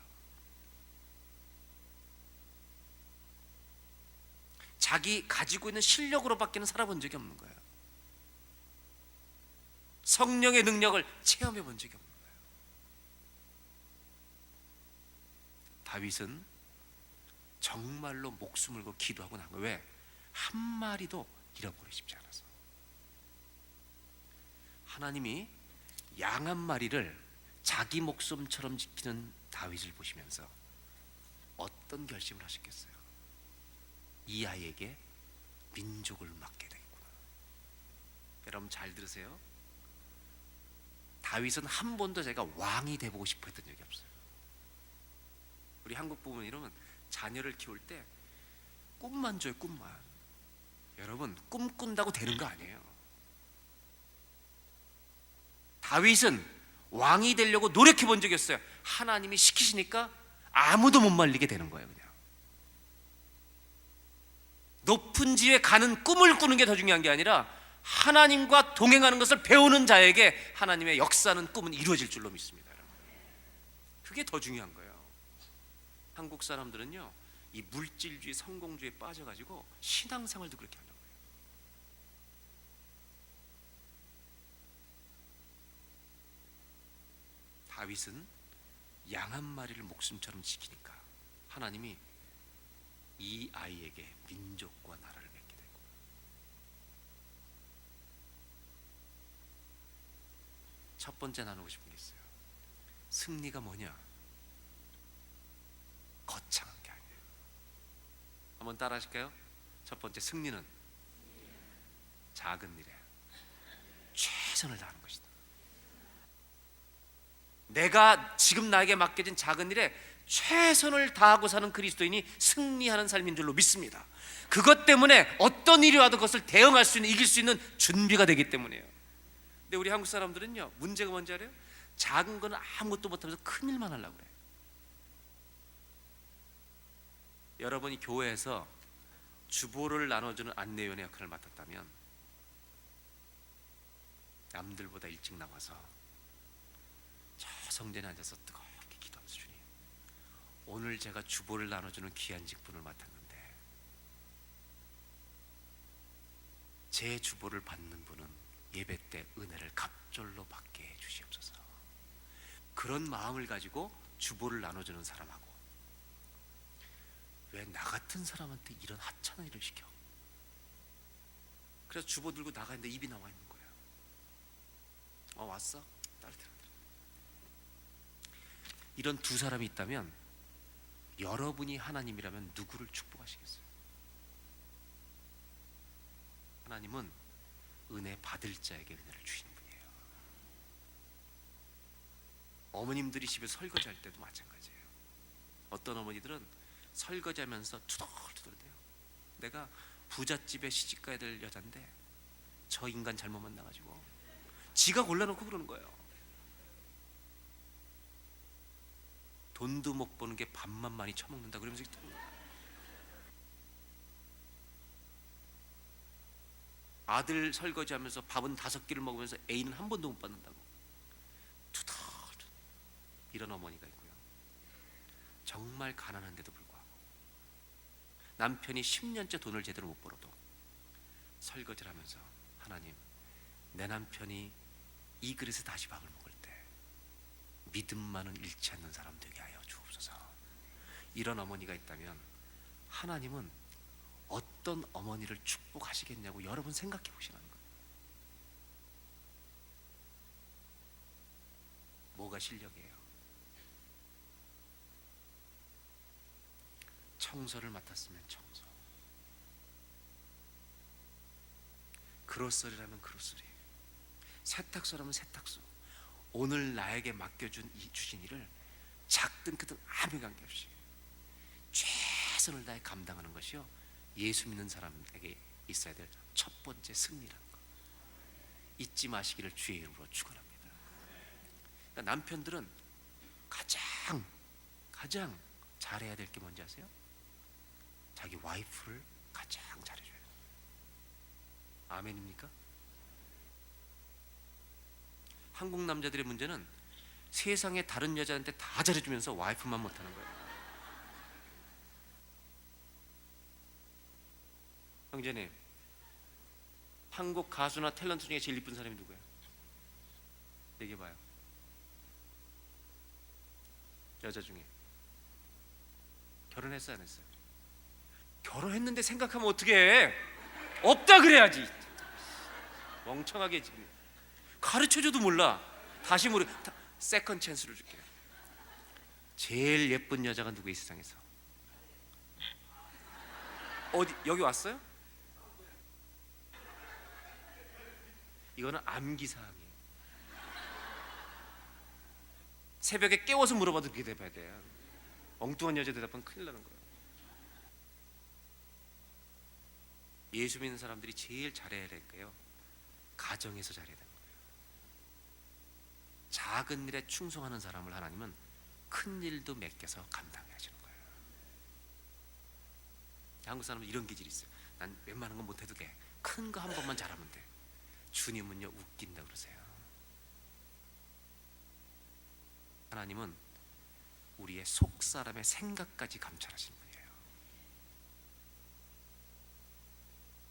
자기 가지고 있는 실력으로밖에는 살아본 적이 없는 거예요. 성령의 능력을 체험해 본 적이 없는 거예요. 다윗은 정말로 목숨을 걸고 기도하고 난 거예요. 왜? 한 마리도 잃어버리고 싶지 않아서. 하나님이 양 한 마리를 자기 목숨처럼 지키는 다윗을 보시면서 어떤 결심을 하셨겠어요? 이 아이에게 민족을 맡게 되겠구나. 여러분 잘 들으세요. 다윗은 한 번도 제가 왕이 돼보고 싶어 했던 적이 없어요. 우리 한국 부모는 이러면 자녀를 키울 때 꿈만 줘요, 꿈만. 여러분 꿈 꾼다고 되는 거 아니에요. 다윗은 왕이 되려고 노력해 본 적이 없어요. 하나님이 시키시니까 아무도 못 말리게 되는 거예요. 그냥 높은 지에 가는 꿈을 꾸는 게 더 중요한 게 아니라 하나님과 동행하는 것을 배우는 자에게 하나님의 역사는 꿈은 이루어질 줄로 믿습니다. 그게 더 중요한 거예요. 한국 사람들은요 이 물질주의, 성공주의에 빠져가지고 신앙생활도 그렇게 하려고 해요. 다윗은 양 한 마리를 목숨처럼 지키니까 하나님이 이 아이에게 민족과 나라를 맺게 되고, 첫 번째 나누고 싶은 게 있어요. 승리가 뭐냐? 거창한 게 아니에요. 한번 따라 하실까요? 첫 번째, 승리는 작은 일에 최선을 다하는 것이다. 내가 지금 나에게 맡겨진 작은 일에 최선을 다하고 사는 그리스도인이 승리하는 삶인 줄로 믿습니다. 그것 때문에 어떤 일이 와도 그것을 대응할 수 있는, 이길 수 있는 준비가 되기 때문이에요. 근데 우리 한국 사람들은요 문제가 뭔지 알아요? 작은 건 아무것도 못하면서 큰 일만 하려고 그래요. 여러분이 교회에서 주보를 나눠주는 안내위원의 역할을 맡았다면 남들보다 일찍 나와서 저 성전에 앉아서 뜨겁게 기도하면서 주님, 오늘 제가 주보를 나눠주는 귀한 직분을 맡았는데 제 주보를 받는 분은 예배 때 은혜를 갑절로 받게 해 주시옵소서. 그런 마음을 가지고 주보를 나눠주는 사람하고, 왜 나 같은 사람한테 이런 하찮은 일을 시켜? 그래서 주보 들고 나가는데 입이 나와 있는 거예요. 왔어? 따뜻해. 이런 두 사람이 있다면 여러분이 하나님이라면 누구를 축복하시겠어요? 하나님은 은혜 받을 자에게 은혜를 주시는 분이에요. 어머님들이 집에 설거지할 때도 마찬가지예요. 어떤 어머니들은 설거지하면서 투덜투덜대요. 내가 부잣집에 시집가야 될 여잔데 저 인간 잘못 만나가지고, 지가 골라놓고 그러는 거예요. 돈도 못 버는 게 밥만 많이 처먹는다 그러면서 아들 설거지하면서 밥은 5끼를 먹으면서 애인은 한 번도 못 받는다고 투덜, 이런 어머니가 있고요. 정말 가난한데도 불구하고 남편이 10년째 돈을 제대로 못 벌어도 설거지를 하면서, 하나님, 내 남편이 이 그릇에 다시 밥을 먹을 때 믿음만은 잃지 않는 사람 되게 하여 주옵소서. 이런 어머니가 있다면 하나님은 어떤 어머니를 축복하시겠냐고 여러분 생각해 보시라는 거예요. 뭐가 실력이에요? 청소를 맡았으면 청소, 그로서리라면 그로서리, 세탁소라면 세탁소. 오늘 나에게 맡겨준 주신 일을 작든 크든 아무 관계없이 최선을 다해 감당하는 것이요, 예수 믿는 사람에게 있어야 될 첫 번째 승리라는 거 잊지 마시기를 주의 이름으로 축원합니다. 그러니까 남편들은 가장 잘해야 될 게 뭔지 아세요? 자기 와이프를 가장 잘해줘야 돼요. 아멘입니까? 한국 남자들의 문제는 세상에 다른 여자한테 다 잘해주면서 와이프만 못하는 거예요. 형제님, 한국 가수나 탤런트 중에 제일 이쁜 사람이 누구예요? 얘기해봐요. 여자 중에. 결혼했어요, 안 했어요? 결혼했는데 생각하면 어떻게 해? 없다 그래야지. 멍청하게 지금 가르쳐줘도 몰라. 다시 모르. 세컨 찬스를 줄게. 제일 예쁜 여자가 누구예요, 세상에서? 어디, 여기 왔어요? 이거는 암기사항이에요. 새벽에 깨워서 물어봐도 그렇게 대답해야 돼요. 엉뚱한 여자 대답하면 큰일 나는 거예요. 예수 믿는 사람들이 제일 잘해야 될 거예요, 가정에서 잘해야 되는 거예요. 작은 일에 충성하는 사람을 하나님은 큰 일도 맡겨서 감당해 하시는 거예요. 한국 사람은 이런 기질이 있어요. 난 웬만한 건 못해도 돼. 큰 거 한 번만 잘하면 돼. 주님은요, 웃긴다 그러세요. 하나님은 우리의 속 사람의 생각까지 감찰하시는 분이에요.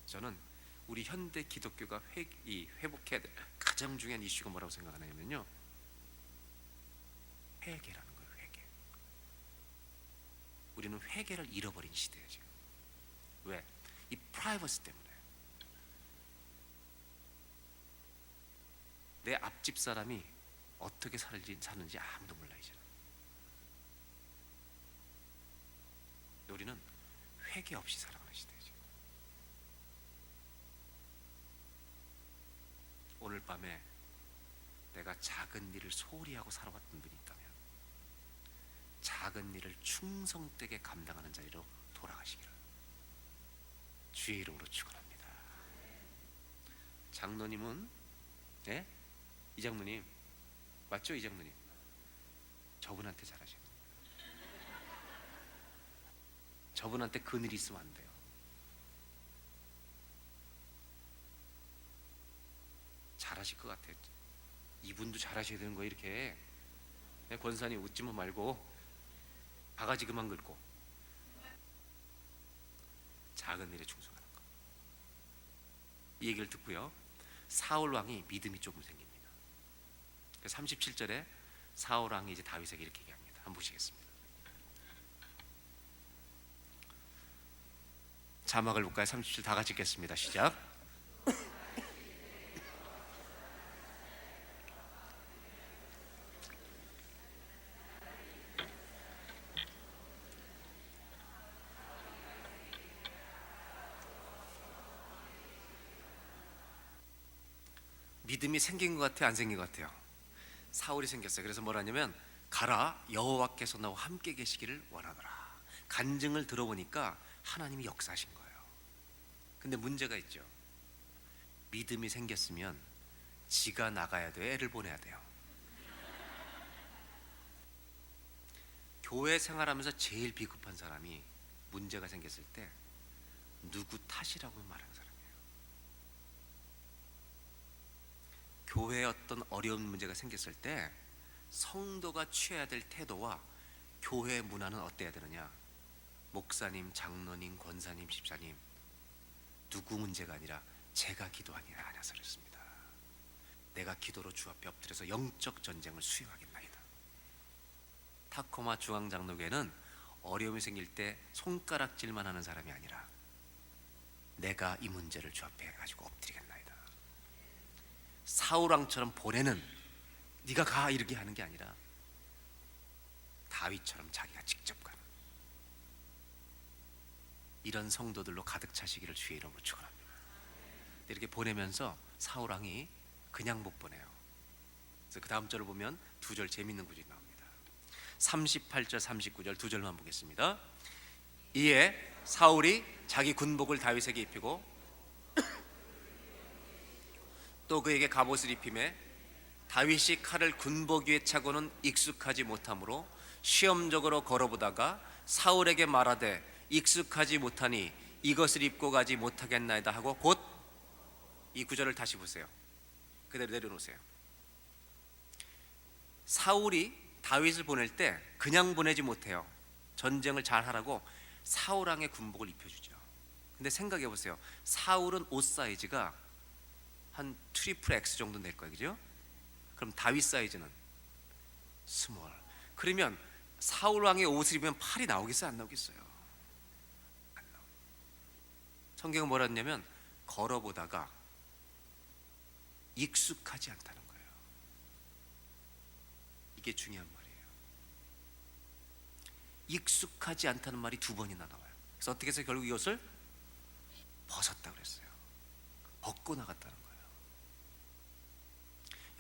저는 우리 현대 기독교가 회복해야 될 가장 중요한 이슈가 뭐라고 생각하냐면요, 회개라는 거예요. 회개. 우리는 회개를 잃어버린 시대예요 지금. 왜? 이 프라이버시 때문에. 내 앞집 사람이 어떻게 사는지 아무도 몰라 이제는. 우리는 회개 없이 살아가는 시대예요 지금. 오늘 밤에 내가 작은 일을 소홀히 하고 살아왔던 분이 있다면 작은 일을 충성되게 감당하는 자리로 돌아가시기를 주의 이름으로 축원합니다. 장로님은, 예? 이 장로님 맞죠? 이 장로님 저분한테 잘하셔요. 저분한테 그늘이 있으면 안 돼요. 잘하실 것 같아요. 이분도 잘하셔야 되는 거예요. 이렇게 권사님 웃지만 말고 바가지 그만 긁고 작은 일에 충성하는 거. 이 얘기를 듣고요, 사울 왕이 믿음이 조금 생깁니다. 37절에 사울 왕이 이제 다윗에게 이렇게 얘기합니다. 한번 보시겠습니다. 자막을 볼까요? 37 다 같이 읽겠습니다. 시작. 믿음이 생긴 것 같아요, 안 생긴 것 같아요? 사울이 생겼어요. 그래서 뭐라냐면, 가라, 여호와께서 나와 함께 계시기를 원하노라. 간증을 들어보니까 하나님이 역사하신 거예요. 근데 문제가 있죠. 믿음이 생겼으면 지가 나가야 돼요, 애를 보내야 돼요? 교회 생활하면서 제일 비겁한 사람이 문제가 생겼을 때 누구 탓이라고 말하는 사람이에요. 교회에 어떤 어려운 문제가 생겼을 때 성도가 취해야 될 태도와 교회 문화는 어때야 되느냐? 목사님, 장로님, 권사님, 집사님, 누구 문제가 아니라 제가 기도하니라 하냐서 그랬습니다. 내가 기도로 주 앞에 엎드려서 영적 전쟁을 수행하겠나이다. 타코마 중앙장로교회는 어려움이 생길 때 손가락질만 하는 사람이 아니라 내가 이 문제를 주 앞에 가지고 엎드리겠나이다. 사울왕처럼 보내는, 네가 가 이렇게 하는 게 아니라 다윗처럼 자기가 직접 가는, 이런 성도들로 가득 차시기를 주의 이름으로 축원합니다. 이렇게 보내면서 사울왕이 그냥 못 보내요. 그래서 그 다음 절을 보면 두 절 재밌는 구절이 나옵니다. 38절 39절 두 절만 보겠습니다. 이에 사울이 자기 군복을 다윗에게 입히고 또 그에게 갑옷을 입히매 다윗이 칼을 군복 위에 차고는 익숙하지 못하므로 시험적으로 걸어보다가 사울에게 말하되 익숙하지 못하니 이것을 입고 가지 못하겠나이다 하고 곧, 이 구절을 다시 보세요. 그대로 내려놓으세요. 사울이 다윗을 보낼 때 그냥 보내지 못해요. 전쟁을 잘 하라고 사울왕의 군복을 입혀주죠. 근데 생각해 보세요. 사울은 옷 사이즈가 한 트리플 X 정도 될 거예요, 그죠? 그럼 다윗 사이즈는 스몰. 그러면 사울 왕의 옷을 입으면 팔이 나오겠어요, 안 나오겠어요? 안 나와요. 성경은 뭐라 했냐면 걸어보다가 익숙하지 않다는 거예요. 이게 중요한 말이에요. 익숙하지 않다는 말이 두 번이나 나와요. 그래서 어떻게 해서 결국 이것을 벗었다 그랬어요. 벗고 나갔다는 거예요.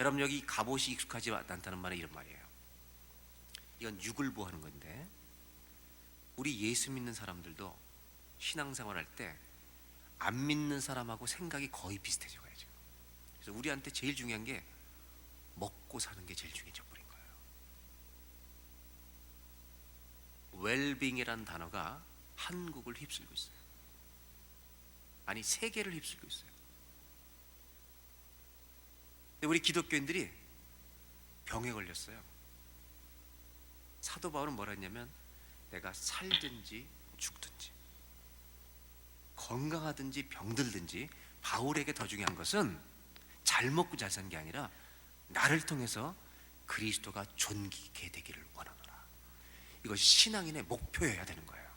여러분, 여기 갑옷이 익숙하지 않다는 말은 이런 말이에요. 이건 육을 보하는 건데, 우리 예수 믿는 사람들도 신앙생활 할 때 안 믿는 사람하고 생각이 거의 비슷해져 가야죠. 그래서 우리한테 제일 중요한 게 먹고 사는 게 제일 중요해져 버린 거예요. 웰빙이라는 단어가 한국을 휩쓸고 있어요. 아니, 세계를 휩쓸고 있어요. 근데 우리 기독교인들이 병에 걸렸어요. 사도 바울은 뭐라 했냐면 내가 살든지 죽든지 건강하든지 병들든지 바울에게 더 중요한 것은 잘 먹고 잘 사는 게 아니라 나를 통해서 그리스도가 존귀케 되기를 원하노라. 이것이 신앙인의 목표여야 되는 거예요.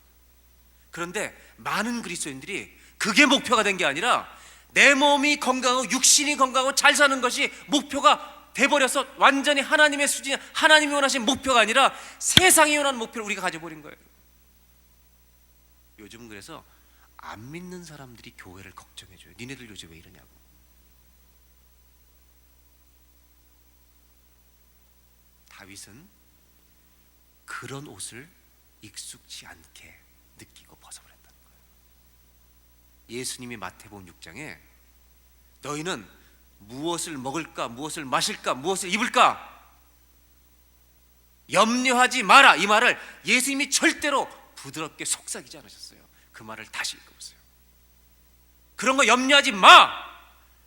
그런데 많은 그리스도인들이 그게 목표가 된 게 아니라 내 몸이 건강하고 육신이 건강하고 잘 사는 것이 목표가 돼버려서 완전히 하나님의 수준, 하나님이 원하신 목표가 아니라 세상이 원하는 목표를 우리가 가져버린 거예요. 요즘 그래서 안 믿는 사람들이 교회를 걱정해줘요. 니네들 요즘 왜 이러냐고. 다윗은 그런 옷을 익숙치 않게 느끼고 벗어버렸다는 거예요. 예수님이 마태복음 6장에 너희는 무엇을 먹을까, 무엇을 마실까, 무엇을 입을까 염려하지 마라, 이 말을 예수님이 절대로 부드럽게 속삭이지 않으셨어요. 그 말을 다시 읽어보세요. 그런 거 염려하지 마.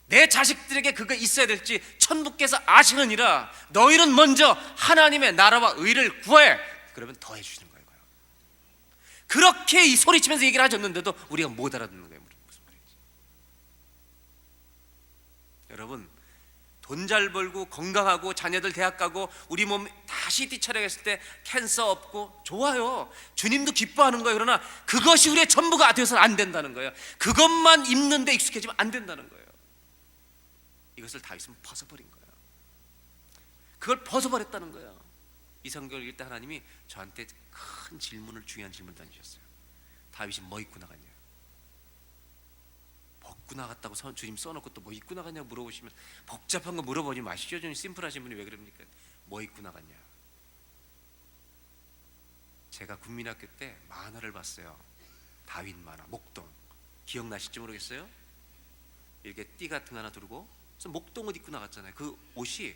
내 자식들에게 그거 있어야 될지 천부께서 아시느니라. 너희는 먼저 하나님의 나라와 의를 구해. 그러면 더 해주시는 거예요. 그렇게 이 소리치면서 얘기를 하셨는데도 우리가 못 알아듣는 거예요. 무슨 말인지. 여러분, 돈 잘 벌고 건강하고 자녀들 대학 가고 우리 몸 다시 뒤차려했을 때 캔서 없고 좋아요. 주님도 기뻐하는 거예요. 그러나 그것이 우리의 전부가 되어서는 안 된다는 거예요. 그것만 입는 데 익숙해지면 안 된다는 거예요. 이것을 다윗은 벗어버린 거예요. 그걸 벗어버렸다는 거예요. 이 성경을 읽을 때 하나님이 저한테 큰 질문을, 중요한 질문을 던지셨어요. 다윗이 뭐 입고 나갔냐? 벗고 나갔다고 주님 써놓고 또 뭐 입고 나갔냐고 물어보시면 복잡한 거 물어보지 마시죠. 좀 심플하신 분이 왜 그럽니까? 뭐 입고 나갔냐? 제가 국민학교 때 만화를 봤어요. 다윗 만화, 목동. 기억나실지 모르겠어요? 이렇게 띠 같은 거 하나 두르고 그래서 목동 옷 입고 나갔잖아요. 그 옷이,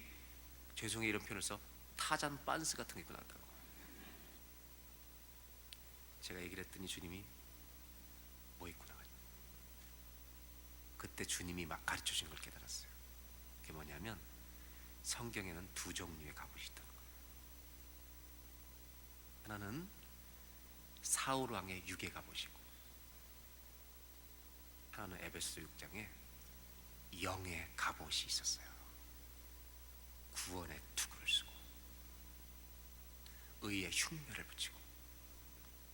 죄송해요 이런 표현을 써, 타잔 빤스 같은 거 입고 나갔다고. 제가 얘기를 했더니 주님이 뭐 입고 나갔냐? 그때 주님이 막 가르쳐 주는 걸 깨달았어요. 그게 뭐냐면 성경에는 두 종류의 갑옷이 있다는 거예요. 하나는 사울 왕의 유괴 갑옷이고, 하나는 에베소 6장에 영의 갑옷이 있었어요. 구원의 투구를 쓰고 의의 흉면을 붙이고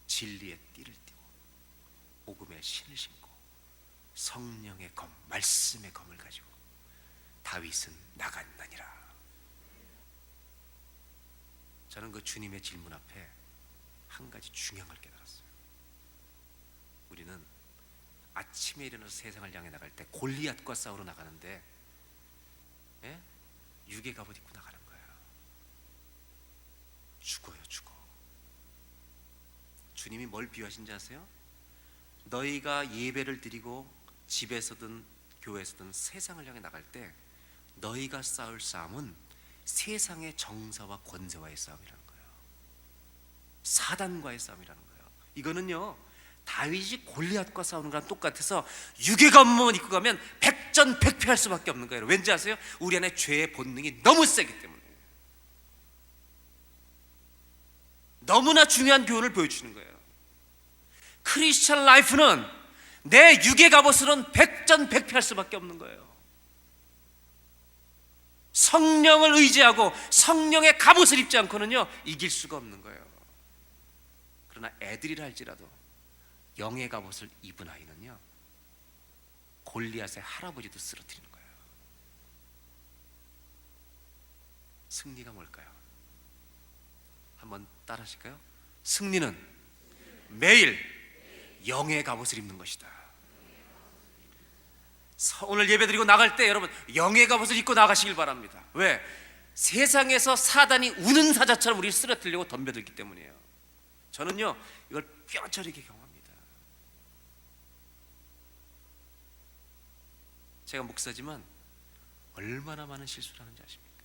진리의 띠를 띠고 복음의 신을 신고 성령의 검, 말씀의 검을 가지고 다윗은 나갔느니라. 저는 그 주님의 질문 앞에 한 가지 중요한 걸 깨달았어요. 우리는 아침에 일어나서 세상을 향해 나갈 때 골리앗과 싸우러 나가는데, 예? 유괴 갑옷 입고 나가는 거예요. 죽어요, 죽어. 주님이 뭘 비유하신지 아세요? 너희가 예배를 드리고 집에서든 교회에서든 세상을 향해 나갈 때 너희가 싸울 싸움은 세상의 정사와 권세와의 싸움이라는 거예요. 사단과의 싸움이라는 거예요. 이거는요, 다윗이 골리앗과 싸우는 거랑 똑같아서 유괴갑옷만 입고 가면 백전백패할 수밖에 없는 거예요. 왠지 아세요? 우리 안에 죄의 본능이 너무 세기 때문에. 너무나 중요한 교훈을 보여주는 거예요. 크리스찬 라이프는 내 유괴갑옷으로는 백전백패할 수밖에 없는 거예요. 성령을 의지하고 성령의 갑옷을 입지 않고는요 이길 수가 없는 거예요. 그러나 애들이라 할지라도 영의 갑옷을 입은 아이는요 골리앗의 할아버지도 쓰러뜨리는 거예요. 승리가 뭘까요? 한번 따라 하실까요? 승리는 매일 영의 갑옷을 입는 것이다. 오늘 예배드리고 나갈 때 여러분 영의 갑옷을 입고 나가시길 바랍니다. 왜? 세상에서 사단이 우는 사자처럼 우리를 쓰러뜨리려고 덤벼들기 때문이에요. 저는요 이걸 뼈저리게 경험합니다. 제가 목사지만 얼마나 많은 실수를 하는지 아십니까?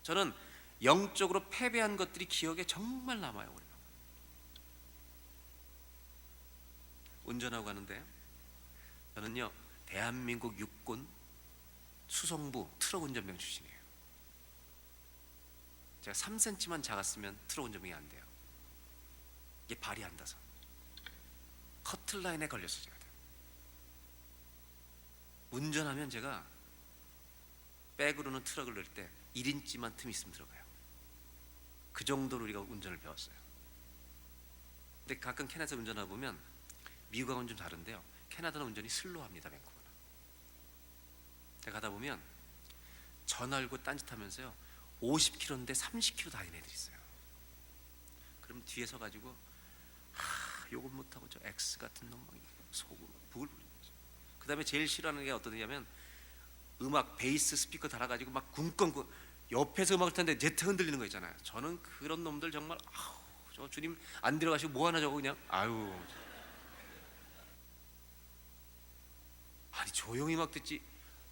저는 영적으로 패배한 것들이 기억에 정말 남아요. 우리가 운전하고 가는데 저는요 대한민국 육군 수송부 트럭 운전병 출신이에요. 제가 3cm만 작았으면 트럭 운전병이 안 돼요. 이게 발이 안 닿아서 커틀라인에 걸렸어요. 제가 운전하면 제가 백으로는 트럭을 넣을 때 1인치만 틈이 있으면 들어가요. 그 정도로 우리가 운전을 배웠어요. 근데 가끔 캐나다 운전하다 보면 미국하고는 좀 다른데요, 캐나다는 운전이 슬로우합니다. 밴쿠버는. 제가 가다 보면 전화 알고 딴짓하면서요 50km인데 30km 다니는 애들이 있어요. 그럼 뒤에 서가지고 요걸 못하고 저 X 같은 놈 속으로 부글부글. 그 다음에 제일 싫어하는 게 어떠냐면 음악 베이스 스피커 달아가지고 막 굼껑 옆에서 음악을 듣는데 제트 흔들리는 거 있잖아요. 저는 그런 놈들 정말 저 주님 안 들어가시고 뭐 하나 저거 그냥 아니 조용히 막 듣지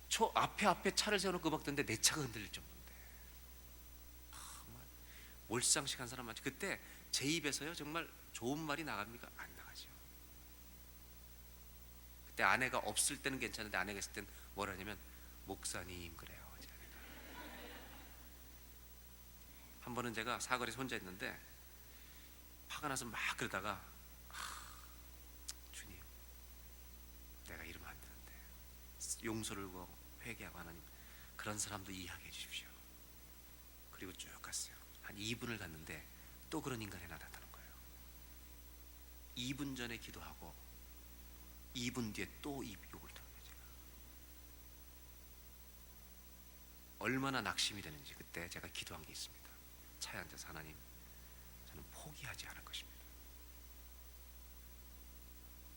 저 앞에 차를 세워놓고 음악 듣는데 내 차가 흔들릴 정도인데 몰상식한 사람 많죠. 그때 제 입에서요 정말 좋은 말이 나갑니까? 안 나가죠. 그때 아내가 없을 때는 괜찮은데 아내가 있을 땐 뭐라 하냐면 목사님 그래요. 한 번은 제가 사거리에서 혼자 있는데 화가 나서 막 그러다가 주님 내가 이러면 안 되는데 용서를 구하고 회개하고 하나님 그런 사람도 이해하게 해주십시오. 그리고 쭉 갔어요. 한 2분을 갔는데 또 그런 인간이 나타나는 거예요. 2분 전에 기도하고 2분 뒤에 또 이 욕을 듣는 거예요. 제가 얼마나 낙심이 되는지 그때 제가 기도한 게 있습니다. 차에 앉아서 하나님 저는 포기하지 않을 것입니다.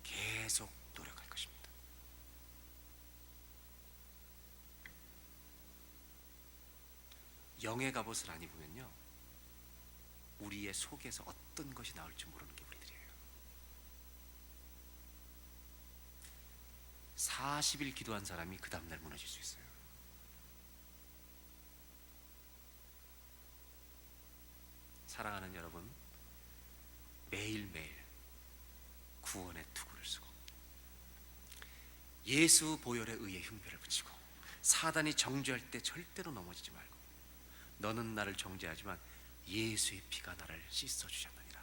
계속 노력할 것입니다. 영의 갑옷을 안 입으면요 우리의 속에서 어떤 것이 나올지 모르는 게 우리들이에요. 40일 기도한 사람이 그 다음날 무너질 수 있어요. 사랑하는 여러분, 매일매일 구원의 투구를 쓰고 예수 보혈에 의해 흉배를 붙이고 사단이 정죄할 때 절대로 넘어지지 말고 너는 나를 정죄하지만 예수의 피가 나를 씻어주셨느니라.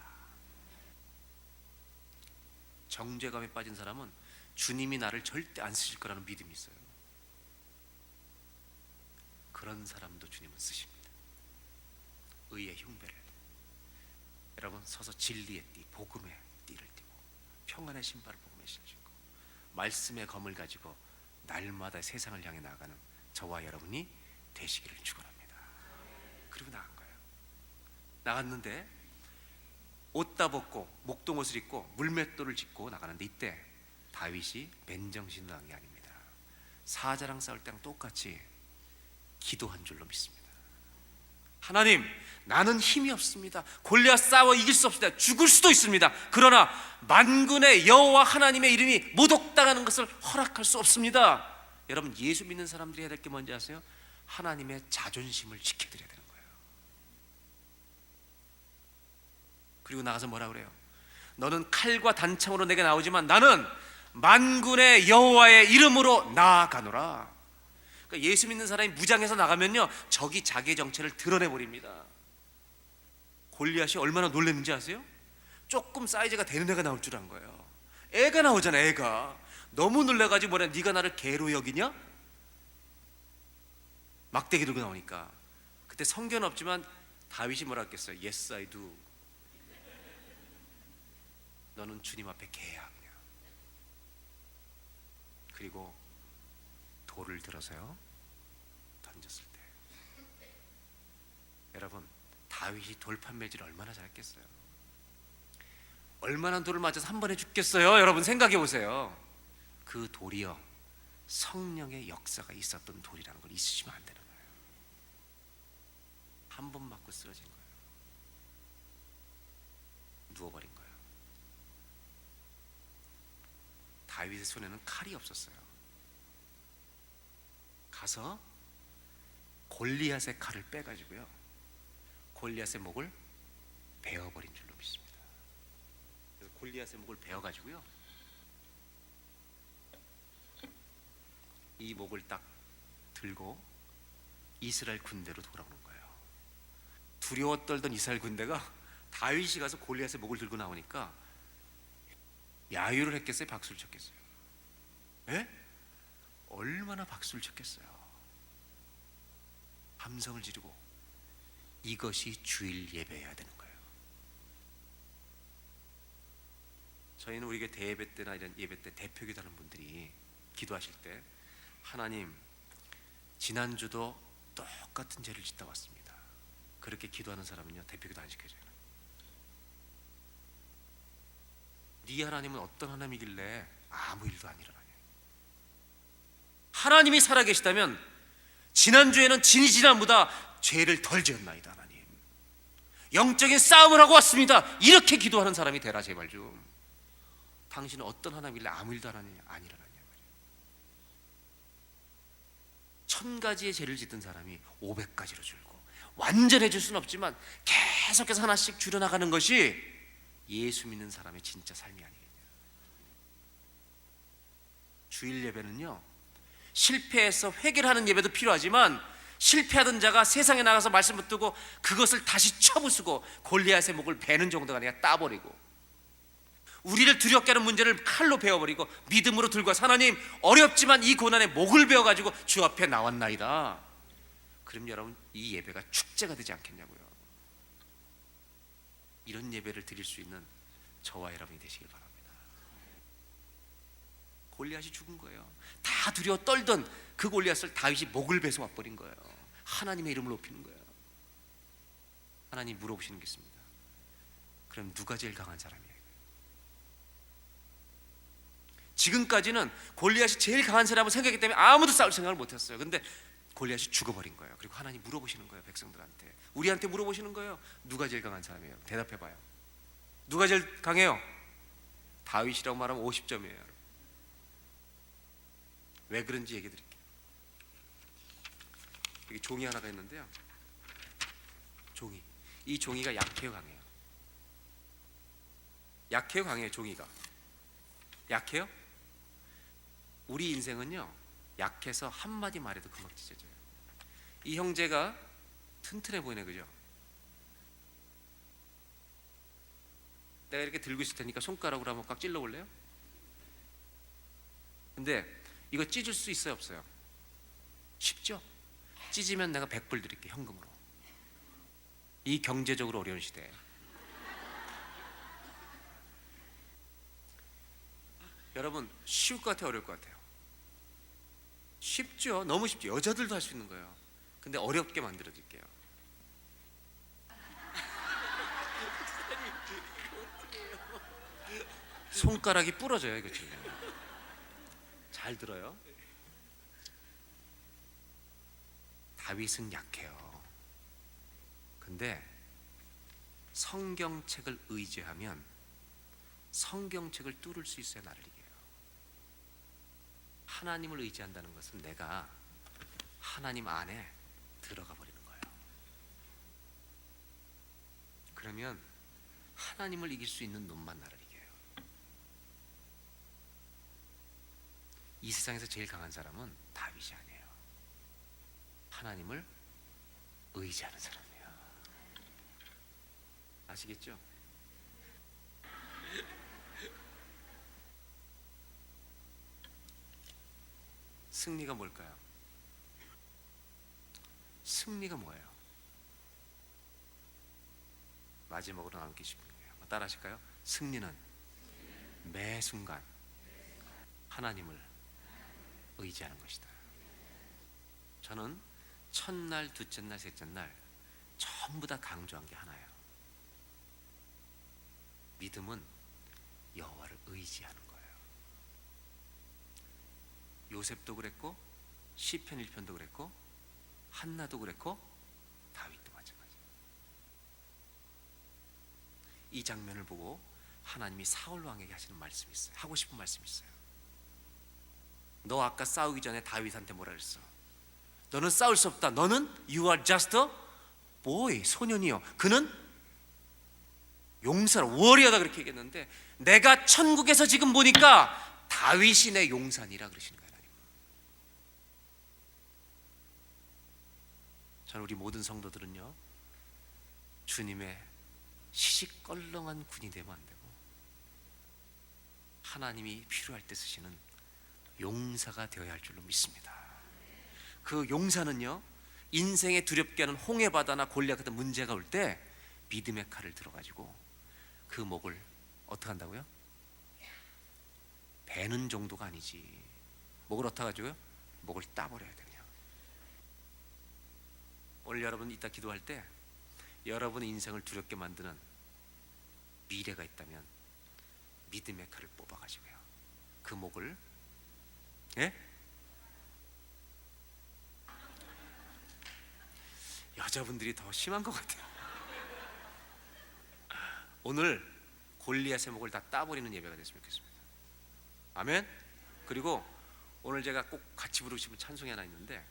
정죄감에 빠진 사람은 주님이 나를 절대 안 쓰실 거라는 믿음이 있어요. 그런 사람도 주님은 쓰십니다. 의의 흉배를. 여러분 서서 진리의 띠, 복음의 띠를 띠고 평안의 신발을 복음의 신고 말씀의 검을 가지고 날마다 세상을 향해 나아가는 저와 여러분이 되시기를 축원합니다. 그리고 나간 거예요. 나갔는데 옷 다 벗고 목동옷을 입고 물맷돌을 짚고 나가는데 이때 다윗이 맨정신으로 나간 게 아닙니다. 사자랑 싸울 때랑 똑같이 기도한 줄로 믿습니다. 하나님, 나는 힘이 없습니다. 골리앗 싸워 이길 수 없습니다. 죽을 수도 있습니다. 그러나 만군의 여호와 하나님의 이름이 모독당하는 것을 허락할 수 없습니다. 여러분 예수 믿는 사람들이 해야 될 게 뭔지 아세요? 하나님의 자존심을 지켜드려야 되는 거예요. 그리고 나가서 뭐라 그래요? 너는 칼과 단창으로 내게 나오지만 나는 만군의 여호와의 이름으로 나아가노라. 그러니까 예수 믿는 사람이 무장해서 나가면요 적이 자기의 정체를 드러내버립니다. 골리앗이 얼마나 놀랐는지 아세요? 조금 사이즈가 되는 애가 나올 줄 안 거예요. 애가 나오잖아. 애가 너무 놀라가지고 뭐래, 네가 나를 개로 여기냐? 막대기 들고 나오니까. 그때 성경은 없지만 다윗이 뭐라 했겠어요? Yes I do. 너는 주님 앞에 개야 그냥. 그리고 돌을 들어서요 던졌을 때 여러분 다윗이 돌판매질을 얼마나 잘했겠어요? 얼마나 돌을 맞아서 한 번에 죽겠어요? 여러분 생각해 보세요. 그 돌이요 성령의 역사가 있었던 돌이라는 걸 잊으시면 안 되는 거예요. 한 번 맞고 쓰러진 거예요. 누워버린 거예요. 다윗의 손에는 칼이 없었어요. 가서 골리앗의 칼을 빼가지고요 골리앗의 목을 베어버린 줄로 믿습니다. 그래서 골리앗의 목을 베어가지고요 이 목을 딱 들고 이스라엘 군대로 돌아오는 거예요. 두려워 떨던 이스라엘 군대가 다윗이 가서 골리앗의 목을 들고 나오니까 야유를 했겠어요? 박수를 쳤겠어요? 예? 얼마나 박수를 쳤겠어요? 함성을 지르고. 이것이 주일 예배여야 되는 거예요. 저희는 우리 교회 대예배 때나 이런 예배 때 대표기도 하는 분들이 기도하실 때 하나님 지난주도 똑같은 죄를 짓다 왔습니다. 그렇게 기도하는 사람은요 대표기도 안 시켜줘요. 네 하나님은 어떤 하나님이길래 아무 일도 안 일어나냐. 하나님이 살아계시다면 지난주에는 지난보다 죄를 덜 지었나이다. 하나님 영적인 싸움을 하고 왔습니다. 이렇게 기도하는 사람이 되라 제발 좀. 당신은 어떤 하나님이길래 아무 일도 안 일어나냐 말이에요. 1000가지의 죄를 짓던 사람이 500가지로 줄고 완전해질 수는 없지만 계속해서 하나씩 줄여나가는 것이 예수 믿는 사람의 진짜 삶이 아니겠냐. 주일 예배는요 실패해서 회개를 하는 예배도 필요하지만 실패하던 자가 세상에 나가서 말씀 붙들고 그것을 다시 쳐부수고 골리앗의 목을 베는 정도가 아니라 따버리고 우리를 두렵게 하는 문제를 칼로 베어버리고 믿음으로 들고 와서 하나님, 어렵지만 이 고난에 목을 베어가지고 주 앞에 나왔나이다. 그럼 여러분, 이 예배가 축제가 되지 않겠냐고요. 이런 예배를 드릴 수 있는 저와 여러분이 되시길 바랍니다. 골리앗이 죽은 거예요. 다 두려워 떨던 그 골리앗을 다윗이 목을 베서 와버린 거예요. 하나님의 이름을 높이는 거예요. 하나님 물어보시는 게 있습니다. 그럼 누가 제일 강한 사람이에요? 지금까지는 골리앗이 제일 강한 사람을 생각했기 때문에 아무도 싸울 생각을 못했어요. 근데 골리앗이 죽어버린 거예요. 그리고 하나님 물어보시는 거예요. 백성들한테, 우리한테 물어보시는 거예요. 누가 제일 강한 사람이에요? 대답해봐요. 누가 제일 강해요? 다윗이라고 말하면 50점이에요. 왜 그런지 얘기 드릴게요. 여기 종이 하나가 있는데요. 종이, 이 종이가 약해요, 강해요? 약해요, 강해요? 종이가 약해요? 우리 인생은요, 약해서 한마디 말해도 금방 찢어져요. 이 형제가 튼튼해 보이네, 그죠? 내가 이렇게 들고 있을 테니까 손가락으로 한번 꽉 찔러 볼래요? 근데 이거 찢을 수 있어요, 없어요? 쉽죠? 찢으면 내가 100불 드릴게, 현금으로. 이 경제적으로 어려운 시대에. 여러분, 쉬울 것 같아요, 어려울 것 같아요? 쉽죠? 너무 쉽죠? 여자들도 할 수 있는 거예요. 근데 어렵게 만들어 드릴게요. 손가락이 부러져요, 이거 지금. 잘 들어요. 다윗은 약해요. 근데 성경책을 의지하면 성경책을 뚫을 수 있어야 나를 이겨요. 하나님을 의지한다는 것은 내가 하나님 안에 들어가 버리는 거예요. 그러면 하나님을 이길 수 있는 놈만 나를 이겨요. 이 세상에서 제일 강한 사람은 다윗이 아니에요. 하나님을 의지하는 사람이에요. 아시겠죠? 승리가 뭘까요? 승리가 뭐예요? 마지막으로 남기 싶은 거예요. 한번 따라 하실까요? 승리는 매 순간 하나님을 의지하는 것이다. 저는 첫날, 둘째 날, 셋째 날 전부 다 강조한 게 하나예요. 믿음은 여호와를 의지하는 거예요. 요셉도 그랬고, 시편 1편도 그랬고, 한나도 그랬고, 다윗도 마찬가지예요. 이 장면을 보고 하나님이 사울 왕에게 하시는 말씀이 있어요. 하고 싶은 말씀이 있어요. 너 아까 싸우기 전에 다윗한테 뭐라 그랬어? 너는 싸울 수 없다. 너는 you are just a boy, 소년이요. 그는 용사라, 워리어다, 그렇게 얘기했는데 내가 천국에서 지금 보니까 다윗이 내 용산이라 그러시는 거예요. 저는 우리 모든 성도들은요, 주님의 시시껄렁한 군이 되면 안 되고 하나님이 필요할 때 쓰시는 용사가 되어야 할 줄로 믿습니다. 그 용사는요, 인생에 두렵게 하는 홍해바다나 골리앗 같은 문제가 올 때 믿음의 칼을 들어가지고 그 목을 어떻게 한다고요? 베는 정도가 아니지. 목을 어떻게 가지고요? 목을 따버려야 돼요. 오늘 여러분 이따 기도할 때 여러분의 인생을 두렵게 만드는 미래가 있다면 믿음의 칼을 뽑아가지고요, 그 목을, 예? 여자분들이 더 심한 것 같아요. 오늘 골리앗의 목을 다 따버리는 예배가 됐으면 좋겠습니다. 아멘. 그리고 오늘 제가 꼭 같이 부르고 싶은 찬송이 하나 있는데,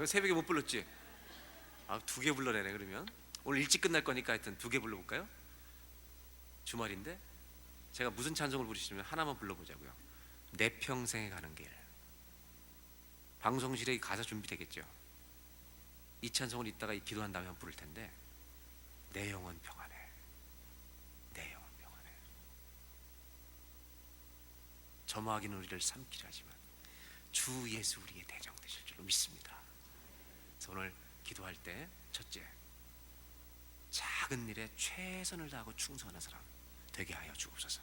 새벽에 못 불렀지? 2개 불러내네. 그러면 오늘 일찍 끝날 거니까 하여튼 2개 불러볼까요? 주말인데 제가 무슨 찬송을 부르시면 하나만 불러보자고요. 내 평생에 가는 길. 방송실에 가사 준비되겠죠? 이 찬송을 이따가 기도한 다음에 한번 부를 텐데, 내 영혼 평안해. 점화하기는 우리를 삼키려 하지만 주 예수 우리의 대장 되실 줄로 믿습니다. 그래서 오늘 기도할 때 첫째, 작은 일에 최선을 다하고 충성하는 사람 되게 하여 주옵소서.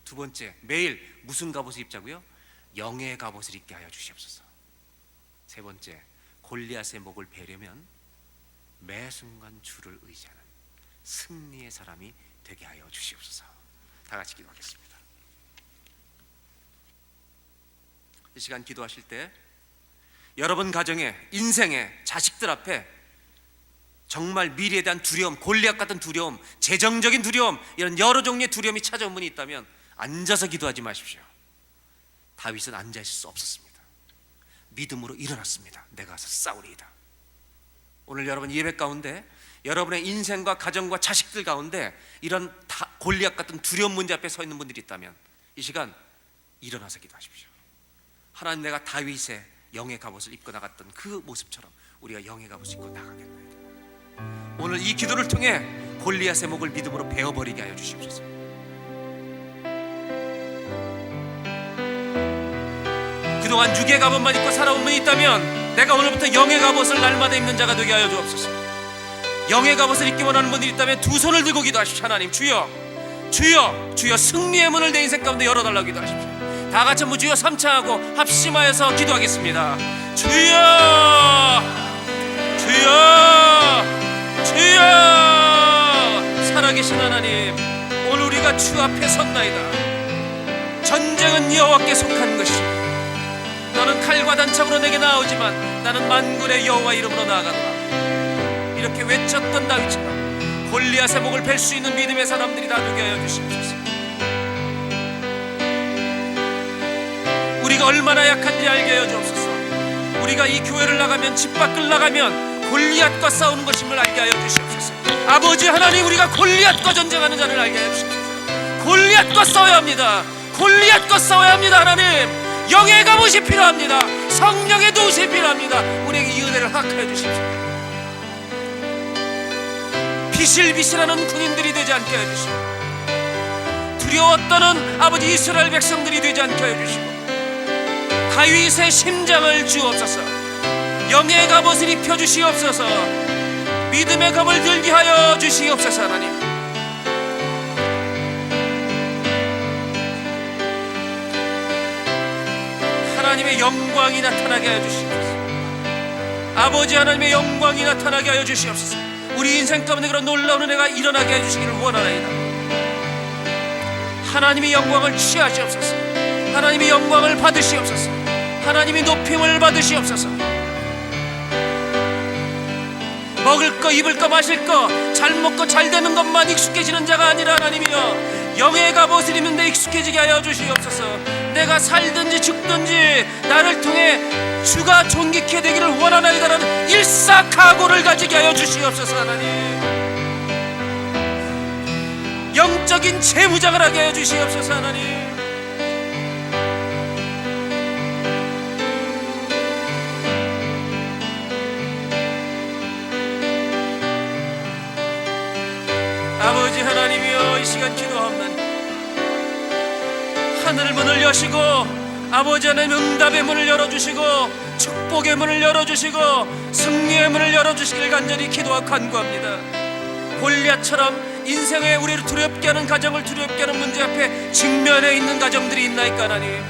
두 번째, 매일 무슨 갑옷을 입자고요? 영의 갑옷을 입게 하여 주시옵소서. 세 번째, 골리앗의 목을 베려면 매 순간 주를 의지하는 승리의 사람이 되게 하여 주시옵소서. 다 같이 기도하겠습니다. 이 시간 기도하실 때 여러분 가정에, 인생에, 자식들 앞에 정말 미래에 대한 두려움, 골리앗 같은 두려움, 재정적인 두려움, 이런 여러 종류의 두려움이 찾아온 분이 있다면 앉아서 기도하지 마십시오. 다윗은 앉아 있을 수 없었습니다. 믿음으로 일어났습니다. 내가 가서 싸우리이다. 오늘 여러분 예배 가운데 여러분의 인생과 가정과 자식들 가운데 이런 골리앗 같은 두려운 문제 앞에 서 있는 분들이 있다면 이 시간 일어나서 기도하십시오. 하나님, 내가 다윗의 영의 갑옷을 입고 나갔던 그 모습처럼 우리가 영의 갑옷을 입고 나가겠나이다. 오늘 이 기도를 통해 골리앗의 목을 믿음으로 베어버리게 하여 주시옵소서. 그동안 육의 갑옷만 입고 살아온 분이 있다면 내가 오늘부터 영의 갑옷을 날마다 입는 자가 되게 하여 주옵소서. 영의 갑옷을 입기 원하는 분들이 있다면 두 손을 들고 기도하십시오. 하나님, 주여, 주여, 주여, 승리의 문을 내 인생 가운데 열어달라고 기도하십시오. 다 같이 한번 주여 삼창하고 합심하여서 기도하겠습니다. 주여, 주여, 주여. 살아계신 하나님, 오늘 우리가 주 앞에 섰나이다. 전쟁은 여호와께 속한 것이고 너는 칼과 단창으로 내게 나오지만 나는 만군의 여호와 이름으로 나아가노라. 이렇게 외쳤던 다윗처럼 골리앗의 목을 벨 수 있는 믿음의 사람들이 다 되게 하여 주시옵소서. 우리가 얼마나 약한지 알게 하여 주옵소서. 우리가 이 교회를 나가면, 집 밖을 나가면 골리앗과 싸우는 것임을 알게 하여 주시옵소서. 아버지 하나님, 우리가 골리앗과 전쟁하는 자를 알게 하여 주시옵소서. 골리앗과 싸워야 합니다. 골리앗과 싸워야 합니다. 하나님, 영의 갑옷이 필요합니다. 성령의 도우심이 필요합니다. 우리에게 이 은혜를 허락하여 주십시오. 비실비실하는 군인들이 되지 않게 하여 주시고 두려워 떠는 아버지 이스라엘 백성들이 되지 않게 하여 주시고 다윗의 심장을 주옵소서. 영의 갑옷을 입혀 주시옵소서. 믿음의 갑을 들게 하여 주시옵소서. 하나님, 하나님의 영광이 나타나게 하여 주시옵소서. 아버지 하나님의 영광이 나타나게 하여 주시옵소서. 우리 인생 가운데 그런 놀라운 은혜가 일어나게 해주시기를 원하나이다. 하나님의 영광을 취하시옵소서. 하나님의 영광을 받으시옵소서. 하나님의 높임을 받으시옵소서. 먹을 거, 입을 거, 마실 거, 잘 먹고 잘 되는 것만 익숙해지는 자가 아니라 하나님이여, 영의 갑옷을 입는 데 익숙해지게 하여 주시옵소서. 내가 살든지 죽든지 나를 통해 주가 존귀케 되기를 원하나이다라는 일사각오를 가지게 하여 주시옵소서. 하나님, 영적인 재무장을 하게 하여 주시옵소서. 하나님, 아버지 하나님이여, 이 시간 기도합니다. 하늘 문을 여시고 아버지 하나님 응답의 문을 열어주시고 축복의 문을 열어주시고 승리의 문을 열어주시길 간절히 기도하고 간구합니다. 골리앗처럼 인생에 우리를 두렵게 하는, 가정을 두렵게 하는 문제 앞에 직면해 있는 가정들이 있나이까. 하나님,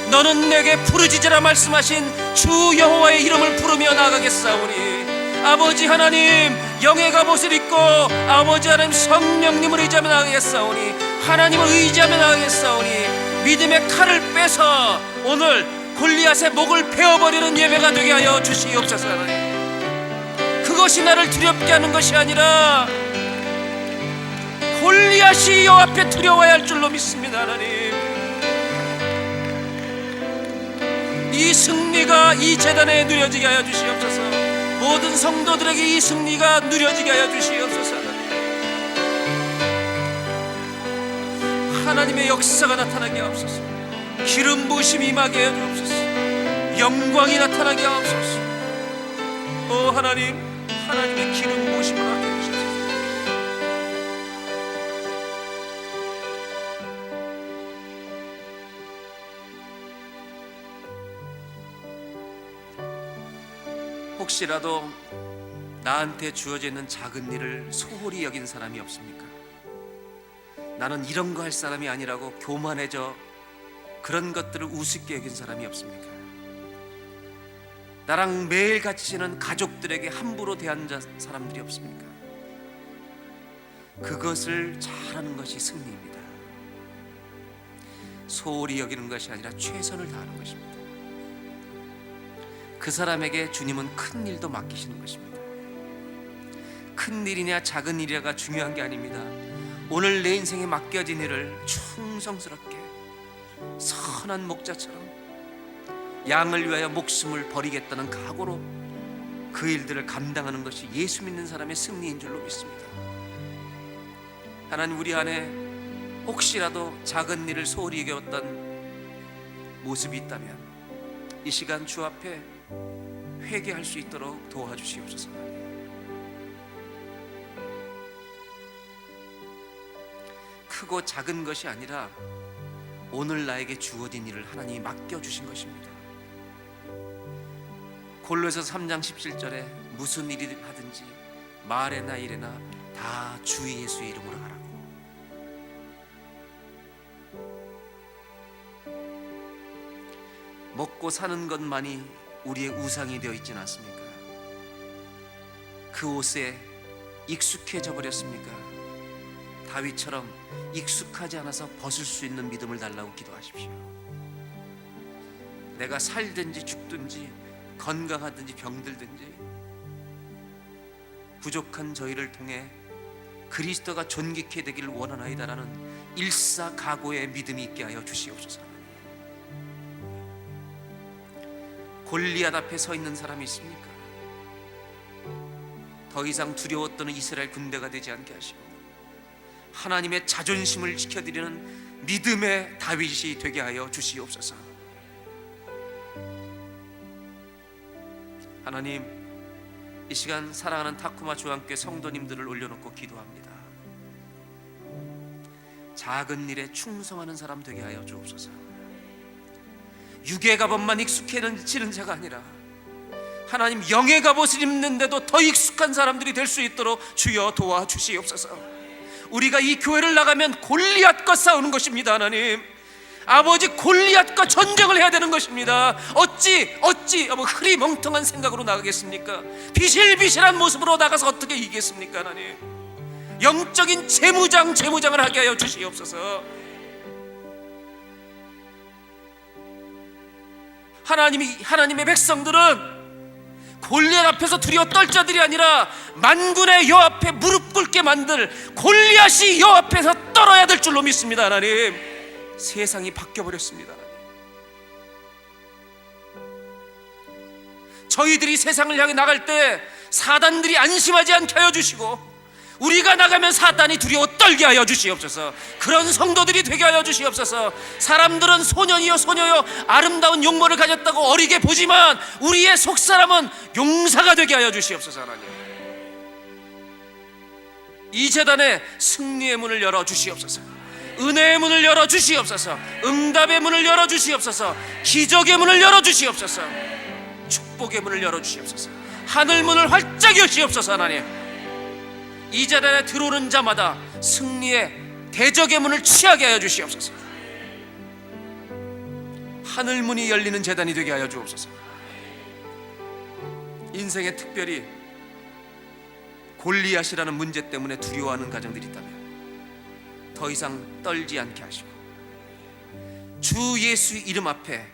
너는 내게 부르짖으라 말씀하신 주 여호와의 이름을 부르며 나아가겠사오니 아버지 하나님, 영의 갑옷을 입고 아버지 하나님 성령님을 의지하며 나아가겠사오니 하나님을 의지하며 나아가겠사오니 믿음의 칼을 빼서 오늘 골리앗의 목을 베어버리는 예배가 되게 하여 주시옵소서. 하나님, 그것이 나를 두렵게 하는 것이 아니라 골리앗이 여호와 앞에 두려워야 할 줄로 믿습니다. 하나님, 이 승리가 이 제단에 누려지게 하여 주시옵소서. 모든 성도들에게 이 승리가 누려지게 하여 주시옵소서. 하나님의 역사가 나타나게 하옵소서. 기름 부으심이 임하게 하여 주옵소서. 영광이 나타나게 하옵소서. 오 하나님, 하나님의 기름 부으심을 하게 해주옵소서. 혹시라도 나한테 주어져 있는 작은 일을 소홀히 여긴 사람이 없습니까? 나는 이런 거 할 사람이 아니라고 교만해져 그런 것들을 우습게 여긴 사람이 없습니까? 나랑 매일 같이 지내는 가족들에게 함부로 대한 사람들이 없습니까? 그것을 잘하는 것이 승리입니다. 소홀히 여기는 것이 아니라 최선을 다하는 것입니다. 그 사람에게 주님은 큰 일도 맡기시는 것입니다. 큰 일이냐 작은 일이냐가 중요한 게 아닙니다. 오늘 내 인생에 맡겨진 일을 충성스럽게 선한 목자처럼 양을 위하여 목숨을 버리겠다는 각오로 그 일들을 감당하는 것이 예수 믿는 사람의 승리인 줄로 믿습니다. 하나님, 우리 안에 혹시라도 작은 일을 소홀히 여겼던 모습이 있다면 이 시간 주 앞에 회개할 수 있도록 도와주시옵소서. 크고 작은 것이 아니라 오늘 나에게 주어진 일을 하나님이 맡겨주신 것입니다. 골로새서 3장 17절에 무슨 일이 하든지 말에나 일에나 다 주 예수의 이름으로 하라고. 먹고 사는 것만이 우리의 우상이 되어 있지는 않습니까? 그 옷에 익숙해져 버렸습니까? 다윗처럼 익숙하지 않아서 벗을 수 있는 믿음을 달라고 기도하십시오. 내가 살든지 죽든지 건강하든지 병들든지 부족한 저희를 통해 그리스도가 존귀케 되기를 원하나이다라는 일사각오의 믿음이 있게 하여 주시옵소서. 골리앗 앞에 서 있는 사람이 있습니까? 더 이상 두려워 떠는 이스라엘 군대가 되지 않게 하시고 하나님의 자존심을 지켜드리는 믿음의 다윗이 되게 하여 주시옵소서. 하나님, 이 시간 사랑하는 타쿠마 주안교회 성도님들을 올려놓고 기도합니다. 작은 일에 충성하는 사람 되게 하여 주옵소서. 육의 갑옷만 익숙해지는 자가 아니라 하나님, 영의 갑옷을 입는데도 더 익숙한 사람들이 될 수 있도록 주여 도와주시옵소서. 우리가 이 교회를 나가면 골리앗과 싸우는 것입니다. 하나님, 아버지, 골리앗과 전쟁을 해야 되는 것입니다. 어찌 흐리멍텅한 생각으로 나가겠습니까? 비실비실한 모습으로 나가서 어떻게 이기겠습니까? 하나님, 영적인 재무장을 하게 하여 주시옵소서. 하나님의 백성들은 골리앗 앞에서 두려워 떨 자들이 아니라 만군의 여호와 앞에 무릎 꿇게 만들 골리앗이 여호와 앞에서 떨어야 될 줄로 믿습니다. 하나님, 세상이 바뀌어버렸습니다. 저희들이 세상을 향해 나갈 때 사단들이 안심하지 않게 하여 주시고 우리가 나가면 사단이 두려워 떨게 하여 주시옵소서. 그런 성도들이 되게 하여 주시옵소서. 사람들은 소년이요 소녀요 아름다운 용모를 가졌다고 어리게 보지만 우리의 속사람은 용사가 되게 하여 주시옵소서. 하나님, 이 재단에 승리의 문을 열어 주시옵소서. 은혜의 문을 열어 주시옵소서. 응답의 문을 열어 주시옵소서. 기적의 문을 열어 주시옵소서. 축복의 문을 열어 주시옵소서. 하늘 문을 활짝 여시옵소서. 하나님, 이 재단에 들어오는 자마다 승리의 대적의 문을 취하게 하여 주시옵소서. 하늘 문이 열리는 재단이 되게 하여 주옵소서. 인생에 특별히 골리앗이라는 문제 때문에 두려워하는 가정들이 있다면 더 이상 떨지 않게 하시고 주 예수 이름 앞에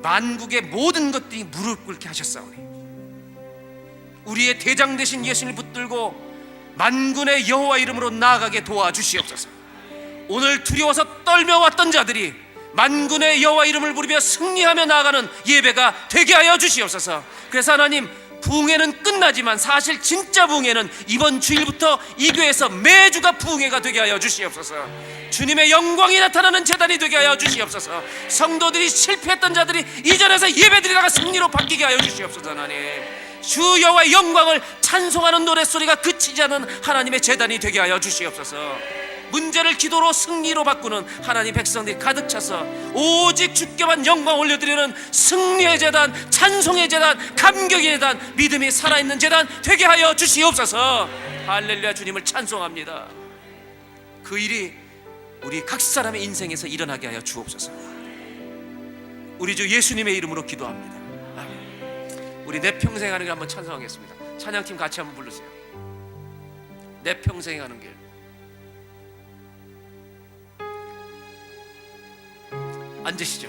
만국의 모든 것들이 무릎 꿇게 하셨사오니 우리의 대장 되신 예수를 붙들고 만군의 여호와 이름으로 나아가게 도와주시옵소서. 오늘 두려워서 떨며 왔던 자들이 만군의 여호와 이름을 부르며 승리하며 나아가는 예배가 되게 하여 주시옵소서. 그래서 하나님, 부흥회는 끝나지만 사실 진짜 부흥회는 이번 주일부터 이 교회에서 매주가 부흥회가 되게 하여 주시옵소서. 주님의 영광이 나타나는 제단이 되게 하여 주시옵소서. 성도들이 실패했던 자들이 이전에서 예배드리다가 승리로 바뀌게 하여 주시옵소서. 하나님, 주 여호와의 영광을 찬송하는 노랫소리가 그치지 않은 하나님의 제단이 되게 하여 주시옵소서. 문제를 기도로 승리로 바꾸는 하나님 백성들이 가득 차서 오직 주께만 영광 올려드리는 승리의 제단, 찬송의 제단, 감격의 제단, 믿음이 살아있는 제단 되게 하여 주시옵소서. 할렐루야. 주님을 찬송합니다. 그 일이 우리 각 사람의 인생에서 일어나게 하여 주옵소서. 우리 주 예수님의 이름으로 기도합니다. 아멘. 우리 내 평생 하는 길 한번 찬송하겠습니다. 찬양팀 같이 한번 부르세요. 내 평생 하는 길. 앉으시죠.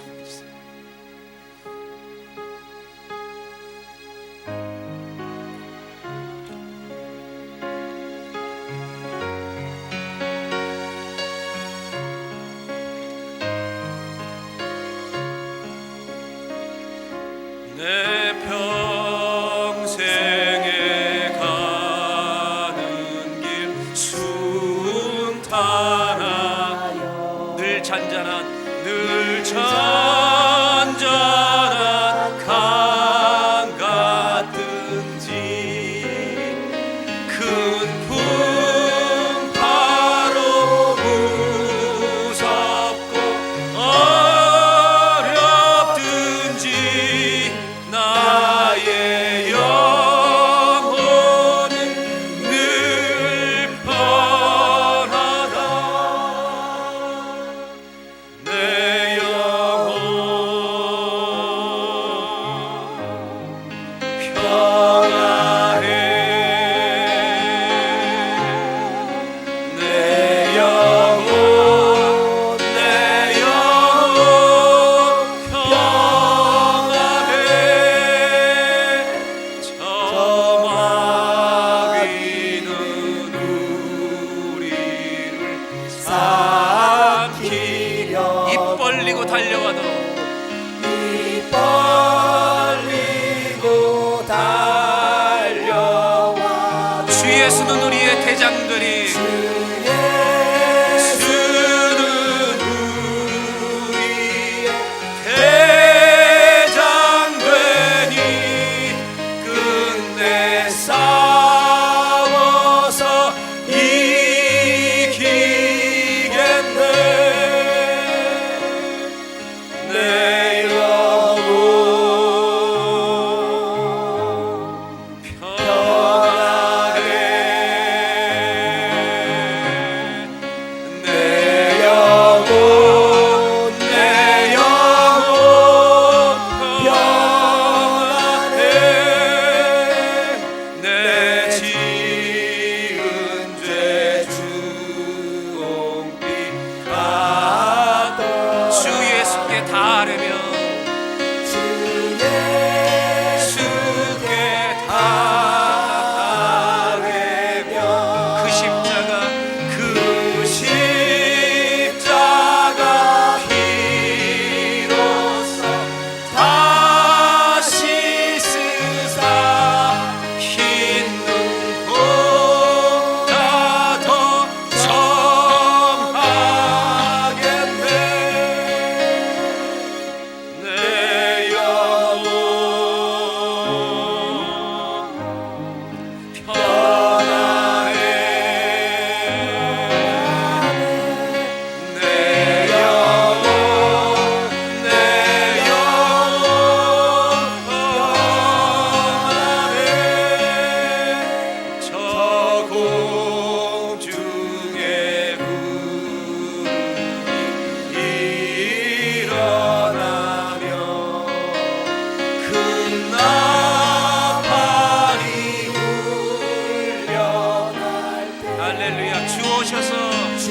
내 평생에 가는 길 순탄하여 늘 잔잔한 강 같든지 큰 풍파로 무섭고 어렵든지 나의 영혼은 늘 편하다. 내 영혼 평안해. 내 영혼 평안해. 저 마귀는 우리를 삼키려 입 벌리고 달려와도 입 벌리고 달려와 주 예수는 우리의 대장들이 예수는 우리의 대장되니 끝내 싸워서 이기겠네. 내 영혼 평안해. 내 영혼 평안해. 내 지은 죄 주홍빛 같던 주 예수께 닿으려면 주 예수께 닿으며 그 십자가 그 십자가 피로써 다시 쓰사 흰 눈보다 더 정하겠네. 내 영혼 평안해. 내 영혼 평안해. 저 공중의 구름이 일어나며 큰 나팔이 울려날 때 할렐루야. 주 오셔서 주